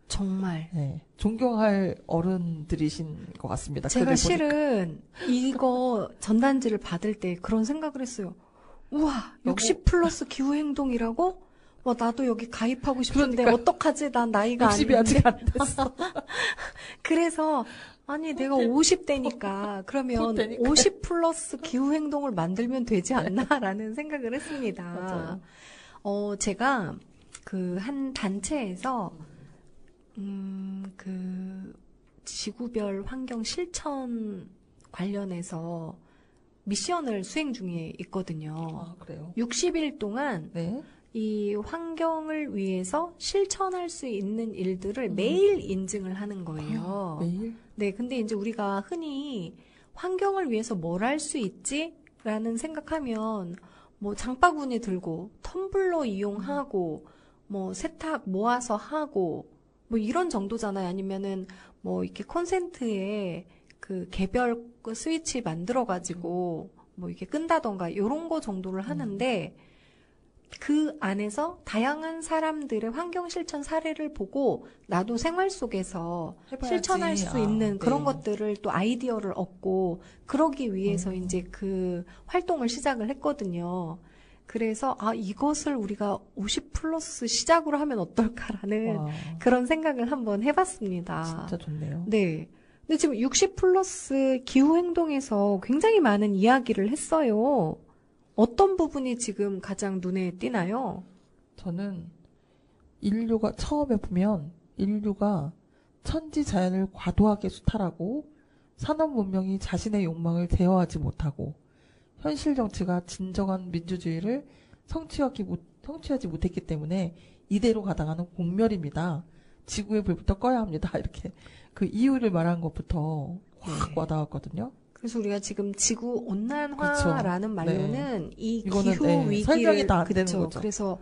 정말. 네, 존경할 어른들이신 것 같습니다. 제가 실은 이거 전단지를 받을 때 그런 생각을 했어요. 우와, 60 플러스 기후행동이라고? 와, 나도 여기 가입하고 싶은데 그러니까. 어떡하지? 난 나이가 60이 아닌데. 아직 안 됐어. 그래서 아니 내가 50대니까 그러면 되니까. 50 플러스 기후행동을 만들면 되지 않나라는 생각을 했습니다. 맞아요. 제가 그 한 단체에서 그 지구별 환경 실천 관련해서 미션을 수행 중에 있거든요. 아, 그래요? 60일 동안 네. 이 환경을 위해서 실천할 수 있는 일들을 매일 인증을 하는 거예요. 매일? 네, 근데 이제 우리가 흔히 환경을 위해서 뭘 할 수 있지? 라는 생각하면 뭐 장바구니 들고 텀블러 이용하고 뭐 세탁 모아서 하고 뭐 이런 정도잖아요. 아니면은 뭐 이렇게 콘센트에 그 개별 그 스위치 만들어 가지고 뭐 이렇게 끈다던가 요런 거 정도를 하는데 그 안에서 다양한 사람들의 환경 실천 사례를 보고 나도 생활 속에서 해봐야지. 실천할 수 있는 네. 그런 것들을 또 아이디어를 얻고 그러기 위해서 이제 그 활동을 시작을 했거든요. 그래서 이것을 우리가 50 플러스 시작으로 하면 어떨까라는 와, 그런 생각을 한번 해봤습니다. 진짜 좋네요. 네. 근데 지금 60 플러스 기후 행동에서 굉장히 많은 이야기를 했어요. 어떤 부분이 지금 가장 눈에 띄나요? 저는 인류가 처음에 보면 인류가 천지 자연을 과도하게 수탈하고 산업 문명이 자신의 욕망을 제어하지 못하고 현실 정치가 진정한 민주주의를 성취하지 성취하지 못했기 때문에 이대로 가다가는 공멸입니다. 지구의 불부터 꺼야 합니다. 이렇게 그 이유를 말한 것부터 확 와닿았거든요. 그래서 우리가 지금 지구 그렇죠. 온난화라는 말로는 이 이거는, 기후 네, 위기를 설명이 다안 되는 그쵸. 거죠. 그래서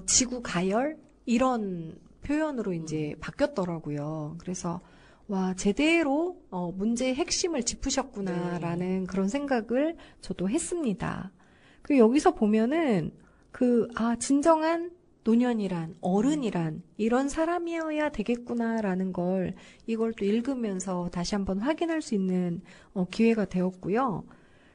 지구 가열 이런 표현으로 이제 바뀌었더라고요. 그래서 와 제대로 문제의 핵심을 짚으셨구나라는 그런 생각을 저도 했습니다. 그 여기서 보면은 진정한 노년이란 어른이란 이런 사람이어야 되겠구나라는 걸 이걸 또 읽으면서 다시 한번 확인할 수 있는 기회가 되었고요.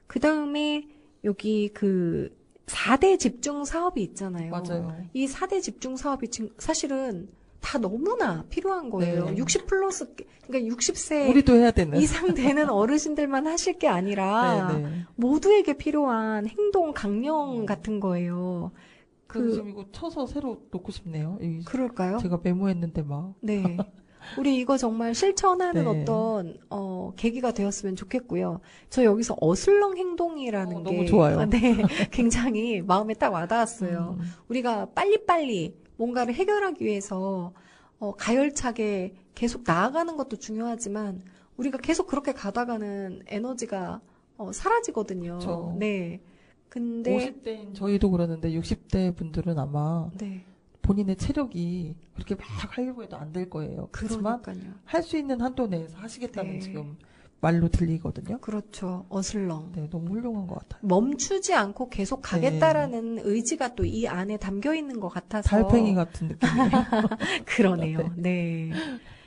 그 다음에 여기 그 4대 집중 사업이 있잖아요. 맞아요. 이 4대 집중 사업이 지금 사실은 다 너무나 필요한 거예요. 네. 60 플러스, 그러니까 60세 우리도 해야 되는. 이상 되는 어르신들만 하실 게 아니라 네, 네. 모두에게 필요한 행동 강령 같은 거예요. 그래서 지금 이거 쳐서 새로 놓고 싶네요. 그럴까요? 제가 메모했는데 막. 네. 우리 이거 정말 실천하는 네. 어떤 계기가 되었으면 좋겠고요. 저 여기서 어슬렁 행동이라는 게 너무 좋아요. 네, 굉장히 마음에 딱 와닿았어요. 우리가 빨리빨리 뭔가를 해결하기 위해서 가열차게 계속 나아가는 것도 중요하지만 우리가 계속 그렇게 가다가는 에너지가 사라지거든요. 그쵸. 네. 근데 50대인 저희도 그러는데 60대 분들은 아마 네. 본인의 체력이 그렇게 막 하려고 해도 안 될 거예요. 그렇지만 그러니까요. 할 수 있는 한도 내에서 하시겠다는 네. 지금 말로 들리거든요. 그렇죠. 어슬렁. 네, 너무 훌륭한 것 같아요. 멈추지 않고 계속 가겠다라는 의지가 또 이 안에 담겨 있는 것 같아서 달팽이 같은 느낌이에요. 그러네요. 네.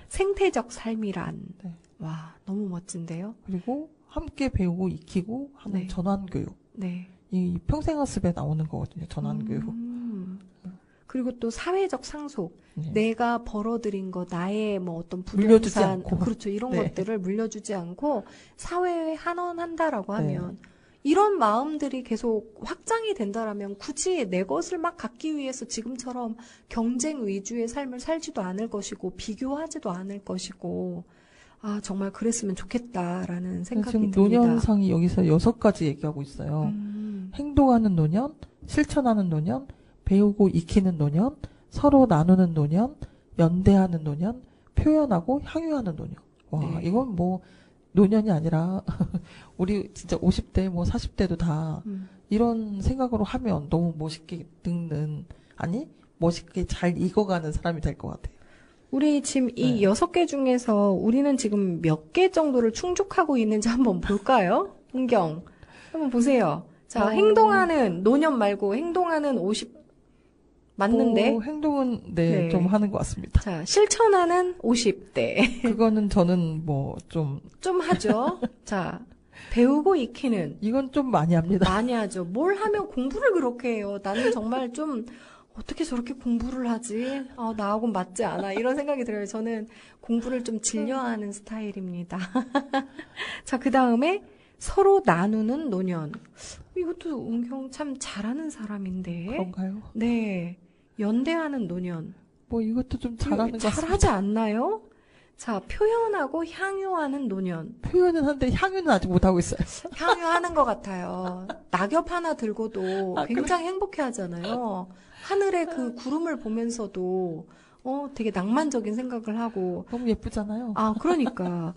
생태적 삶이란 네. 와 너무 멋진데요. 그리고 함께 배우고 익히고 하는 네. 전환교육. 네. 이 평생학습에 나오는 거거든요. 전환교육. 그리고 또 사회적 상속. 네. 내가 벌어들인 거 나의 뭐 어떤 물려주지 부동산 않고. 그렇죠. 이런 네. 것들을 물려주지 않고 사회에 환원한다라고 네. 하면 이런 마음들이 계속 확장이 된다라면 굳이 내 것을 막 갖기 위해서 지금처럼 경쟁 위주의 삶을 살지도 않을 것이고 비교하지도 않을 것이고 정말 그랬으면 좋겠다라는 생각이 지금 듭니다. 노년상이 여기서 6가지 얘기하고 있어요. 행동하는 노년, 실천하는 노년, 배우고 익히는 노년, 서로 나누는 노년, 연대하는 노년, 표현하고 향유하는 노년. 와, 네. 이건 뭐 노년이 아니라 우리 진짜 50대 뭐 40대도 다 이런 생각으로 하면 너무 멋있게 늙는 멋있게 잘 익어가는 사람이 될 것 같아요. 우리 지금 이 6개 중에서 우리는 지금 몇 개 정도를 충족하고 있는지 한번 볼까요? 은경, 한번 보세요. 자, 행동하는 노년 말고 행동하는 50 맞는데? 뭐 행동은 네. 좀 하는 것 같습니다. 자, 실천하는 50대. 그거는 저는 뭐 좀 좀 하죠. 자, 배우고 익히는. 이건 좀 많이 합니다. 많이 하죠. 뭘 하면 공부를 그렇게 해요. 나는 정말 좀 어떻게 저렇게 공부를 하지? 나하고는 맞지 않아. 이런 생각이 들어요. 저는 공부를 좀 질려하는 스타일입니다. 자, 그 다음에 서로 나누는 노년. 이것도 은경 참 잘하는 사람인데. 그런가요? 네. 연대하는 노년. 뭐 이것도 좀 잘하는 것 같습니다. 잘하지 않나요? 자, 표현하고 향유하는 노년. 표현은 한데 향유는 아직 못하고 있어요. 향유하는 것 같아요. 낙엽 하나 들고도 굉장히 행복해 하잖아요. 하늘의 그 구름을 보면서도, 되게 낭만적인 생각을 하고. 너무 예쁘잖아요. 그러니까.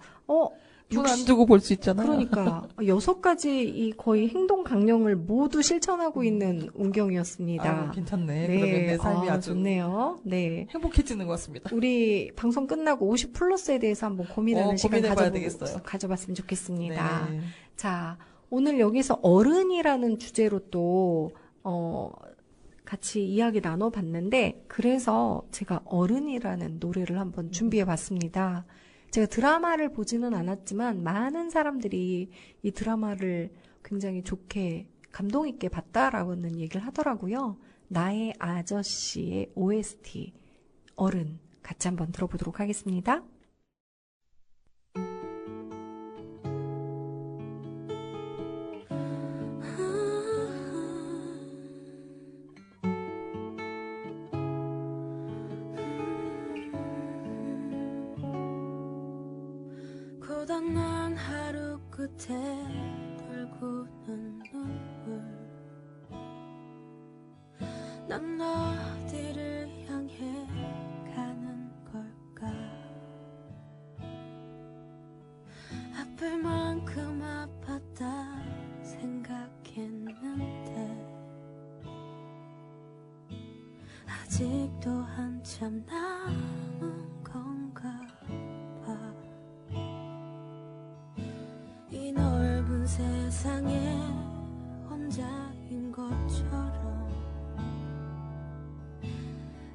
돈 안 주고 볼 수 있잖아요. 그러니까 6가지 이 거의 행동 강령을 모두 실천하고 있는 운경이었습니다. 괜찮네. 네, 그러면 내 삶이 아주 좋네요. 네. 행복해지는 것 같습니다. 우리 방송 끝나고 50 플러스에 대해서 한번 고민하는 시간 고민해봐야 되겠어요. 가져봤으면 좋겠습니다. 네. 자, 오늘 여기서 어른이라는 주제로 또 같이 이야기 나눠봤는데 그래서 제가 어른이라는 노래를 한번 준비해봤습니다. 제가 드라마를 보지는 않았지만 많은 사람들이 이 드라마를 굉장히 좋게 감동 있게 봤다라고는 얘기를 하더라고요. 나의 아저씨의 OST 어른 같이 한번 들어보도록 하겠습니다. 고단한 하루 끝에 돌고는 눈물 난 어디를 향해 가는 걸까? 아플 만큼 아팠다 생각했는데 아직도 한참 남은 건가 봐. 이 넓은 세상에 혼자인 것처럼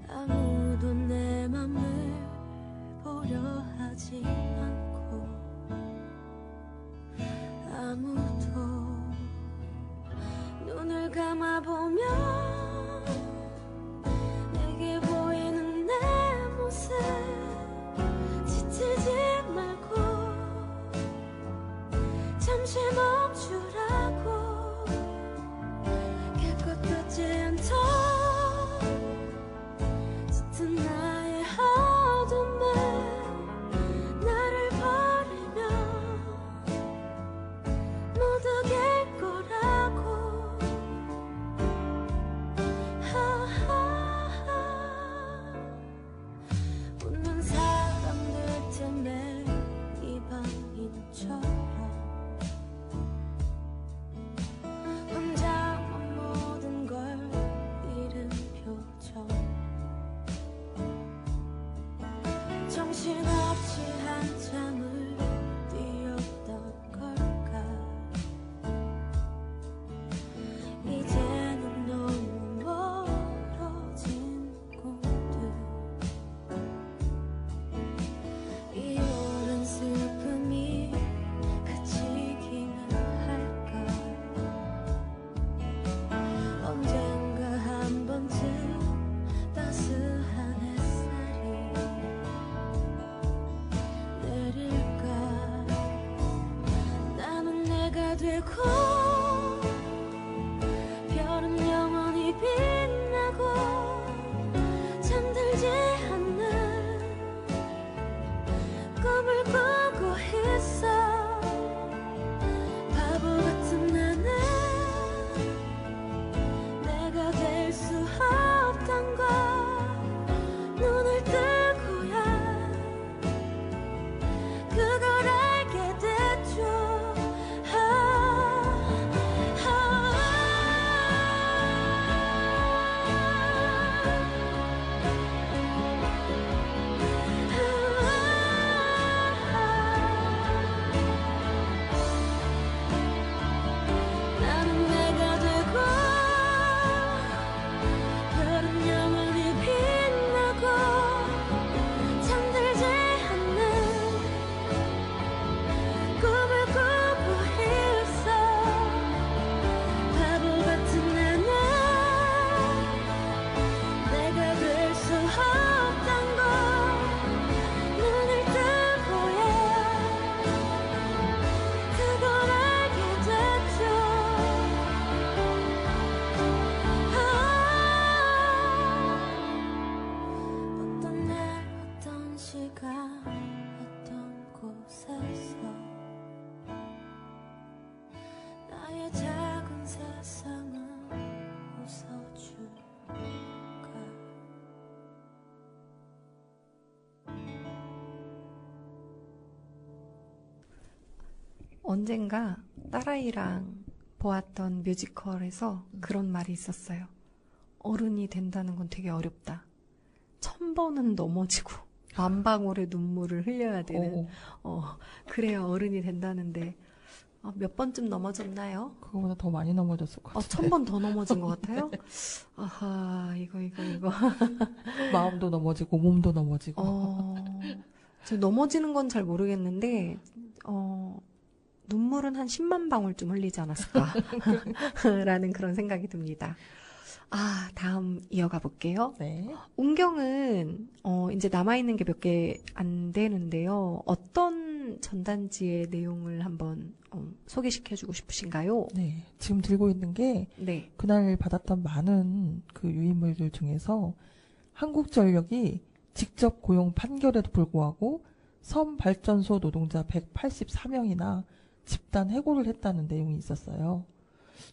아무도 내 맘을 보려 하지 않고 아무도 눈을 감아보면 내게 보이는 내 모습 지치지 말고 잠시 멈추라고 기껏 듣지 않던 짙은 나의 어둠에 나를 버리면 모두 길 거라고. 웃는 사람들 때문에 이방인처럼 혼자만 모든 걸 잃은 표정 정신없이 한참을 뛰었던 걸까. 이제는 너무 멀어진 꿈들 이 오랜 슬픔이 그치기는 할까. 언젠가 한 번쯤 따스한 햇살이 내릴까. 나는 내가 되고 별은 영원히 빛나고 잠들지 않는 꿈을 꾸고 있어. 바보 같은 나는 내가 될 수 없단 걸 눈을 뜨고야 그걸 알게 됐죠. 나는 내가 되고 별은 영원히 빛나고 잠들지 않는 꿈을 꾸고 있어. 바보 같은 나는 내가 될 수 없단 걸 눈을 뜨고야 그걸 알게 됐죠. 어떤 날 어떤 시간 어떤 곳에서 나의 작은 세상은 웃어줄까. 언젠가 딸아이랑 보았던 뮤지컬에서 그런 말이 있었어요. 어른이 된다는 건 되게 어렵다. 1000번은 넘어지고 만방울의 눈물을 흘려야 되는. 그래야 어른이 된다는데 몇 번쯤 넘어졌나요? 그거보다 더 많이 넘어졌을 것 같아요. 1000번 더 넘어진 것 같아요? 아하, 이거. 마음도 넘어지고 몸도 넘어지고. 저 넘어지는 건 잘 모르겠는데 눈물은 한 10만 방울쯤 흘리지 않았을까 라는 그런 생각이 듭니다. 다음 이어가 볼게요. 네. 운경은 이제 남아있는 게 몇 개 안 되는데요. 어떤 전단지의 내용을 한번 소개시켜주고 싶으신가요? 네. 지금 들고 있는 게 네. 그날 받았던 많은 그 유인물들 중에서 한국전력이 직접 고용 판결에도 불구하고 섬발전소 노동자 184명이나 집단 해고를 했다는 내용이 있었어요.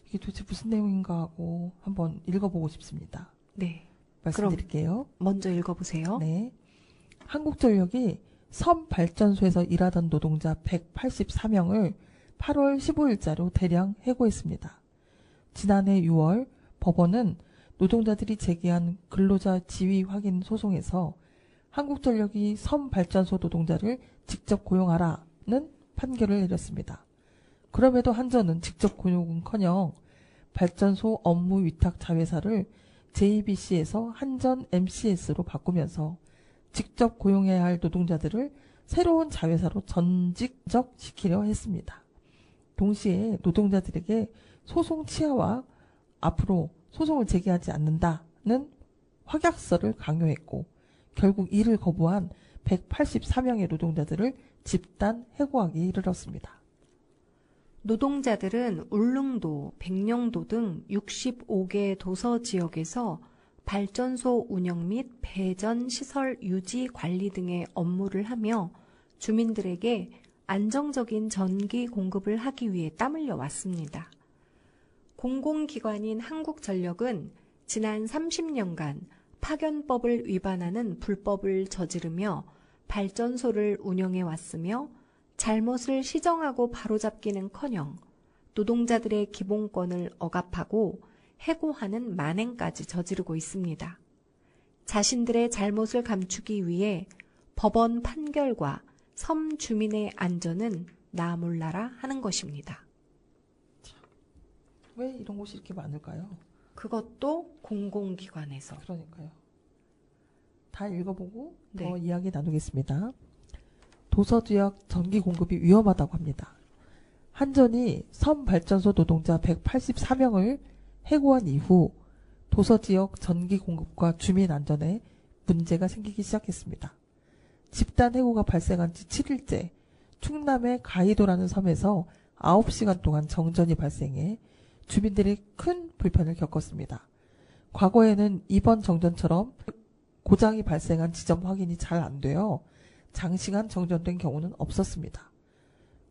이게 도대체 무슨 내용인가 하고 한번 읽어보고 싶습니다. 네. 말씀드릴게요. 먼저 읽어보세요. 네. 한국전력이 섬발전소에서 일하던 노동자 184명을 8월 15일자로 대량 해고했습니다. 지난해 6월 법원은 노동자들이 제기한 근로자 지위 확인 소송에서 한국전력이 섬발전소 노동자를 직접 고용하라는 판결을 내렸습니다. 그럼에도 한전은 직접 고용은커녕 발전소 업무 위탁 자회사를 JBC에서 한전 MCS로 바꾸면서 직접 고용해야 할 노동자들을 새로운 자회사로 전직시키려 했습니다. 동시에 노동자들에게 소송 취하와 앞으로 소송을 제기하지 않는다는 확약서를 강요했고 결국 이를 거부한 184명의 노동자들을 집단 해고하기에 이르렀습니다. 노동자들은 울릉도, 백령도 등 65개 도서 지역에서 발전소 운영 및 배전 시설 유지 관리 등의 업무를 하며 주민들에게 안정적인 전기 공급을 하기 위해 땀 흘려 왔습니다. 공공기관인 한국전력은 지난 30년간 파견법을 위반하는 불법을 저지르며 발전소를 운영해 왔으며 잘못을 시정하고 바로잡기는커녕 노동자들의 기본권을 억압하고 해고하는 만행까지 저지르고 있습니다. 자신들의 잘못을 감추기 위해 법원 판결과 섬 주민의 안전은 나 몰라라 하는 것입니다. 왜 이런 곳이 이렇게 많을까요? 그것도 공공기관에서. 그러니까요. 다 읽어보고 네. 더 이야기 나누겠습니다. 도서지역 전기 공급이 위험하다고 합니다. 한전이 섬발전소 노동자 184명을 해고한 이후 도서지역 전기 공급과 주민 안전에 문제가 생기기 시작했습니다. 집단 해고가 발생한 지 7일째 충남의 가이도라는 섬에서 9시간 동안 정전이 발생해 주민들이 큰 불편을 겪었습니다. 과거에는 이번 정전처럼 고장이 발생한 지점 확인이 잘 안 되어 장시간 정전된 경우는 없었습니다.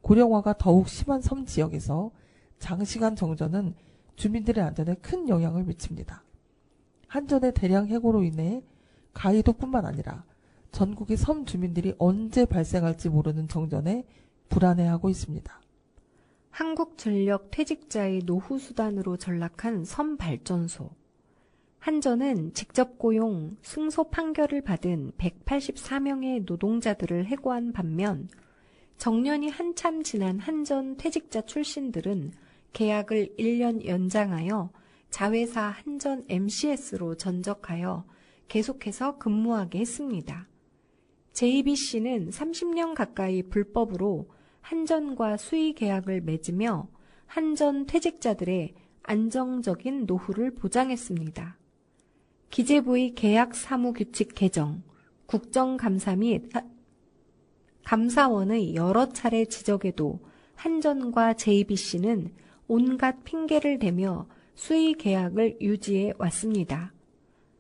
고령화가 더욱 심한 섬 지역에서 장시간 정전은 주민들의 안전에 큰 영향을 미칩니다. 한전의 대량 해고로 인해 가이도뿐만 아니라 전국의 섬 주민들이 언제 발생할지 모르는 정전에 불안해하고 있습니다. 한국전력 퇴직자의 노후수단으로 전락한 섬발전소. 한전은 직접 고용, 승소 판결을 받은 184명의 노동자들을 해고한 반면 정년이 한참 지난 한전 퇴직자 출신들은 계약을 1년 연장하여 자회사 한전 MCS로 전적하여 계속해서 근무하게 했습니다. JBC는 30년 가까이 불법으로 한전과 수의 계약을 맺으며 한전 퇴직자들의 안정적인 노후를 보장했습니다. 기재부의 계약 사무 규칙 개정, 국정감사 및 감사원의 여러 차례 지적에도 한전과 JBC는 온갖 핑계를 대며 수의 계약을 유지해 왔습니다.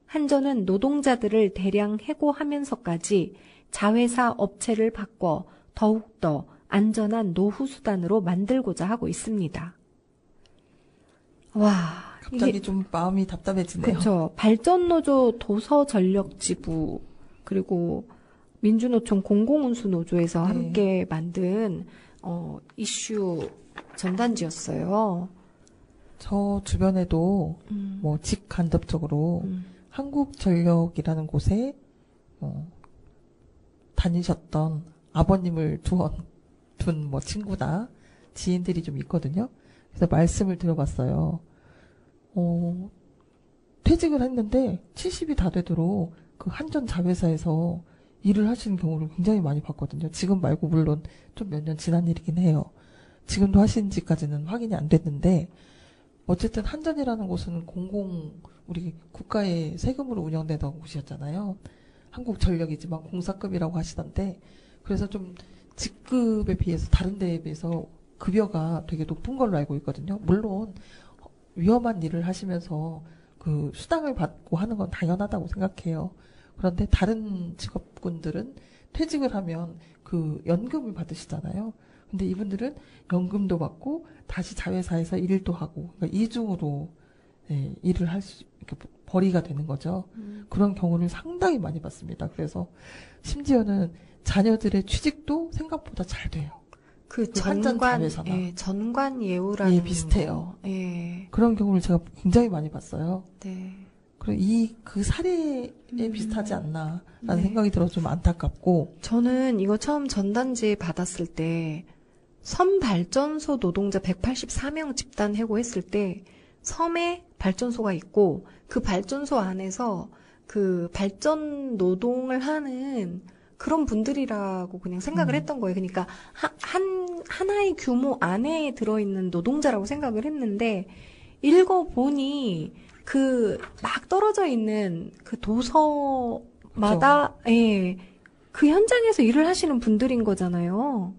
한전은 노동자들을 대량 해고하면서까지 자회사 업체를 바꿔 더욱더 안전한 노후 수단으로 만들고자 하고 있습니다. 와, 갑자기 이게 좀 마음이 답답해지네요. 그렇죠. 발전노조 도서전력지부 그리고 민주노총 공공운수노조에서 네. 함께 만든 이슈 전단지였어요. 저 주변에도 뭐 직간접적으로 한국전력이라는 곳에 다니셨던 아버님을 둔 뭐 친구나 지인들이 좀 있거든요. 그래서 말씀을 들어봤어요. 퇴직을 했는데 70이 다 되도록 그 한전 자회사에서 일을 하시는 경우를 굉장히 많이 봤거든요. 지금 말고 물론 좀 몇 년 지난 일이긴 해요. 지금도 하시는지까지는 확인이 안 됐는데 어쨌든 한전이라는 곳은 우리 국가의 세금으로 운영되던 곳이었잖아요. 한국전력이지만 공사급이라고 하시던데 그래서 좀 직급에 비해서 다른 데에 비해서 급여가 되게 높은 걸로 알고 있거든요. 물론 위험한 일을 하시면서 그 수당을 받고 하는 건 당연하다고 생각해요. 그런데 다른 직업군들은 퇴직을 하면 그 연금을 받으시잖아요. 근데 이분들은 연금도 받고 다시 자회사에서 일도 하고 그러니까 이중으로 네, 일을 이렇게 벌이가 되는 거죠. 그런 경우를 상당히 많이 봤습니다. 그래서 심지어는 자녀들의 취직도 생각보다 잘 돼요. 그 한전 전관, 자회사나. 예, 전관 예우라는 예, 비슷해요. 거. 예, 그런 경우를 제가 굉장히 많이 봤어요. 네. 그리고 그 사례에 비슷하지 않나라는 네. 생각이 들어 좀 안타깝고. 저는 이거 처음 전단지 받았을 때 섬발전소 노동자 184명 집단 해고했을 때 섬에 발전소가 있고 그 발전소 안에서 그 발전 노동을 하는 그런 분들이라고 그냥 생각을 했던 거예요. 그러니까 하나의 규모 안에 들어있는 노동자라고 생각을 했는데 읽어보니 그 막 떨어져 있는 그 도서마다 예, 그 현장에서 일을 하시는 분들인 거잖아요.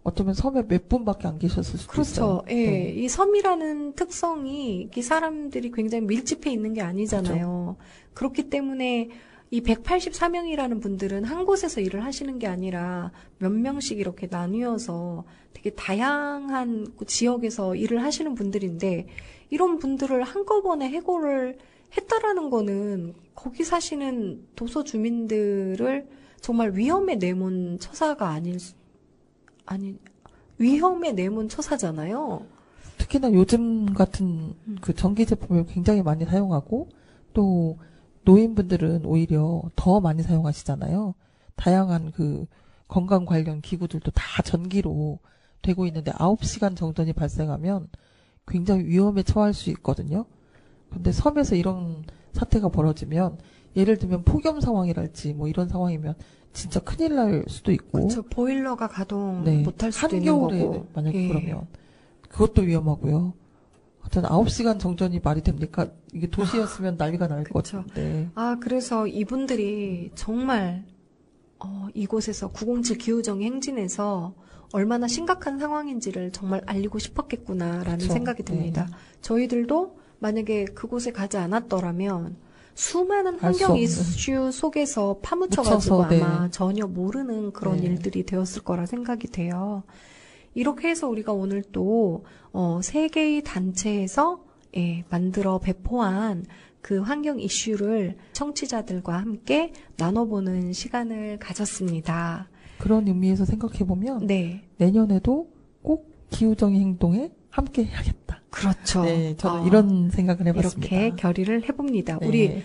어쩌면 섬에 몇 분밖에 안 계셨을 수도 있어요. 그렇죠. 예. 이 섬이라는 특성이 이 사람들이 굉장히 밀집해 있는 게 아니잖아요. 그렇기 때문에 이 184명이라는 분들은 한 곳에서 일을 하시는 게 아니라 몇 명씩 이렇게 나뉘어서 되게 다양한 지역에서 일을 하시는 분들인데 이런 분들을 한꺼번에 해고를 했다라는 거는 거기 사시는 도서 주민들을 정말 위험에 내몬 처사가 위험에 내몬 처사잖아요. 특히나 요즘 같은 그 전기 제품을 굉장히 많이 사용하고 또 노인분들은 오히려 더 많이 사용하시잖아요. 다양한 그 건강 관련 기구들도 다 전기로 되고 있는데 9시간 정전이 발생하면 굉장히 위험에 처할 수 있거든요. 근데 섬에서 이런 사태가 벌어지면 예를 들면 폭염 상황이랄지 뭐 이런 상황이면 진짜 큰일 날 수도 있고. 그렇죠. 보일러가 가동 네. 못할 수도 있는 한겨울에 거고. 만약에 예. 그러면 그것도 위험하고요. 하여튼 9시간 정전이 말이 됩니까? 이게 도시였으면 난리가 날 것 그쵸. 같은데. 그래서 이분들이 정말 이곳에서 907 기후정의 행진에서 얼마나 심각한 상황인지를 정말 알리고 싶었겠구나라는 그쵸. 생각이 듭니다. 네. 저희들도 만약에 그곳에 가지 않았더라면 수많은 알수 환경 없는. 이슈 속에서 파묻혀가지고 묻혀서, 네. 아마 전혀 모르는 그런 네. 일들이 되었을 거라 생각이 돼요. 이렇게 해서 우리가 오늘 또 세 개의 단체에서 만들어 배포한 그 환경 이슈를 청취자들과 함께 나눠보는 시간을 가졌습니다. 그런 의미에서 생각해보면 네, 내년에도 꼭 기후정의 행동에 함께 해야겠다. 그렇죠. 네, 저는 이런 생각을 해봤습니다. 이렇게 결의를 해봅니다. 네. 우리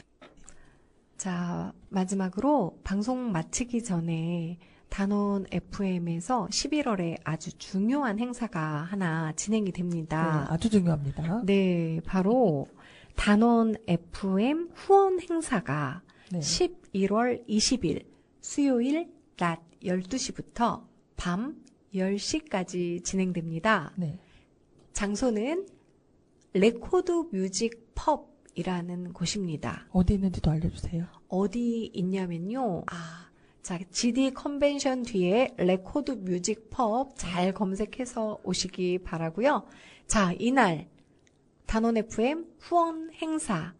자 마지막으로 방송 마치기 전에 단원 FM에서 11월에 아주 중요한 행사가 하나 진행이 됩니다. 네, 아주 중요합니다. 네, 바로 단원 FM 후원 행사가 네. 11월 20일 수요일 낮 12시부터 밤 10시까지 진행됩니다. 네. 장소는 레코드 뮤직 펍이라는 곳입니다. 어디 있는지도 알려주세요. 어디 있냐면요. 자, GD 컨벤션 뒤에 레코드 뮤직 펍 잘 검색해서 오시기 바라고요. 자, 이날 단원 FM 후원 행사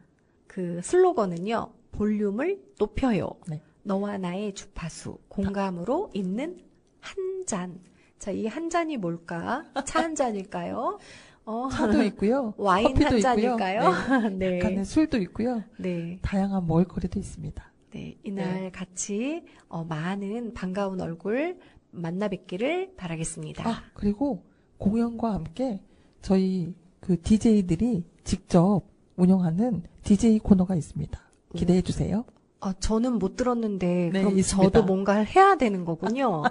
그 슬로건은요. 볼륨을 높여요. 네. 너와 나의 주파수 공감으로 있는 한 잔. 자, 이 한 잔이 뭘까? 차 한 잔일까요? 차도 있고요. 와인 커피도 한 있고요. 잔일까요? 네. 약간의 술도 있고요. 네. 다양한 먹을거리도 있습니다. 네. 이날 같이 많은 반가운 얼굴 만나 뵙기를 바라겠습니다. 그리고 공연과 함께 저희 그 DJ들이 직접 운영하는 DJ 코너가 있습니다. 기대해 주세요. 저는 못 들었는데 네, 그럼 있습니다. 저도 뭔가를 해야 되는 거군요.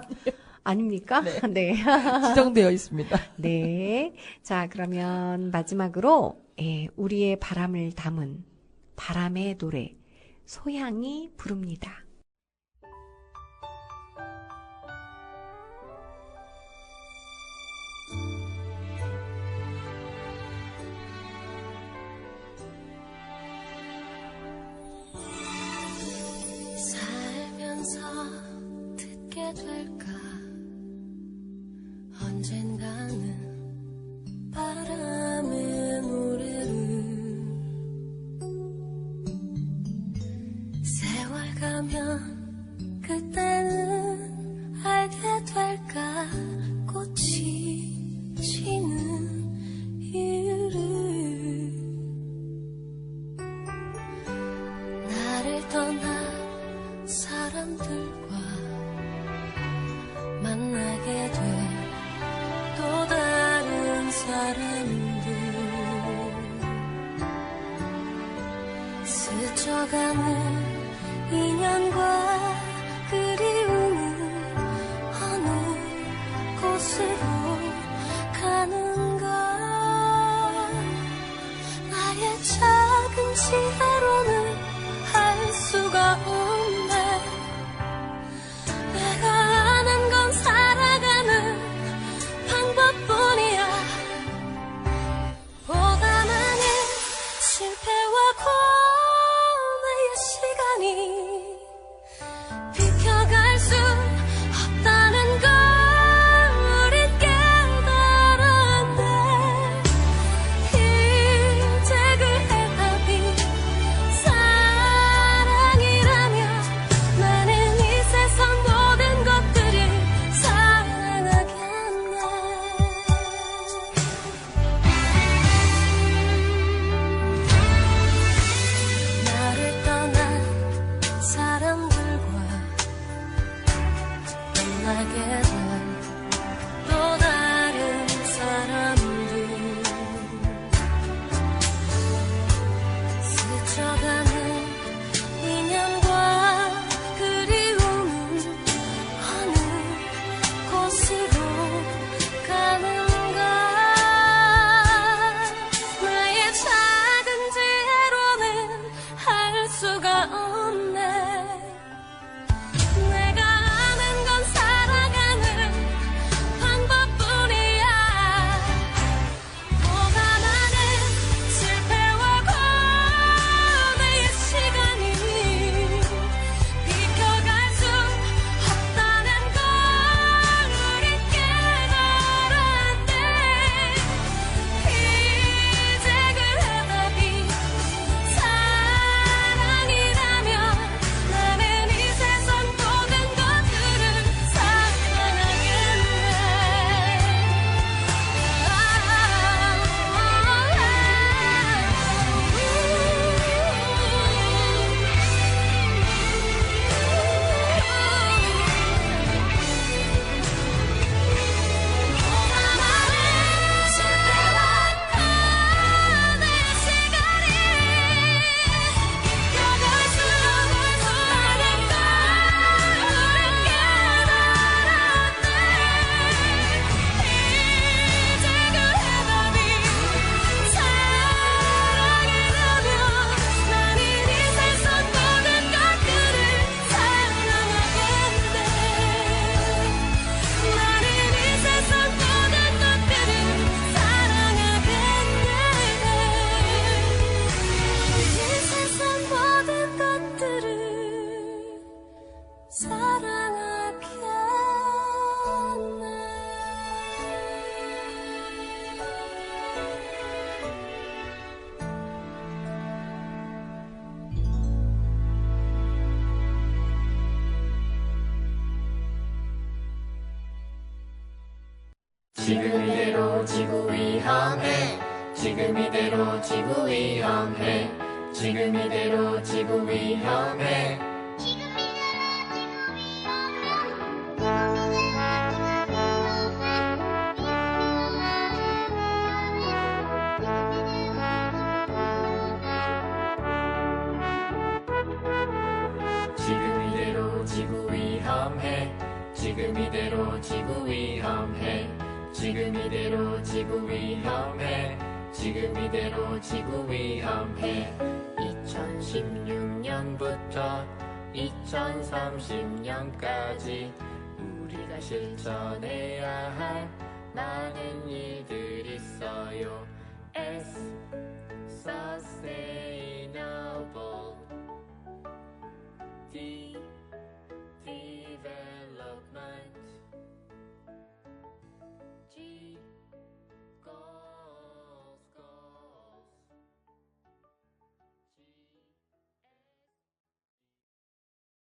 아닙니까? 네. 지정되어 있습니다. 네. 자, 그러면 마지막으로 우리의 바람을 담은 바람의 노래 소향이 부릅니다. 살면서 듣게 될까 언젠가는 바람의 노래를 세월 가면 그때는 알게 될까 꽃이 지는 이유를 사람들과 만나게 돼 또 다른 사람들 스쳐가는 인연과 그리움은 어느 곳으로 가는가 나의 작은 지혜로는 할 수가 없네 내가 아는 건 살아가는 방법뿐이야 보다 많은 실패와 고뇌의 시간이 비켜갈 수 없다는 걸 우린 깨달았네 이제 그 해답이 사랑이라면 나는 이 세상 모든 것들을 사랑하겠네 나를 떠난 사람들과 만나게 된 또 다른 사람들 스쳐가는 인연과 그리움은 어느 곳으로 가는가 나의 작은 지혜로는 할 수가 없네 내가 아는 건 살아가는 방법뿐이야 보다 많은 실패와 고뇌의 시간이 비켜갈 수 없다는 걸 우리 깨달았네 이제 그 해답이 사랑이라면 나는 이 세상 모든 것들을 지금 이대로 지구 위험해 지금 이대로 지구 위험해 지금 이대로 지구 위험해 지금 이대로 지구 위험해 지금 이대로 지구 위험해 지금 이대로 지구 위험해 지금 이대로 지구 위험해 2016년부터 2030년까지 우리가 실천해야 할 많은 일들이 있어요 As sustainable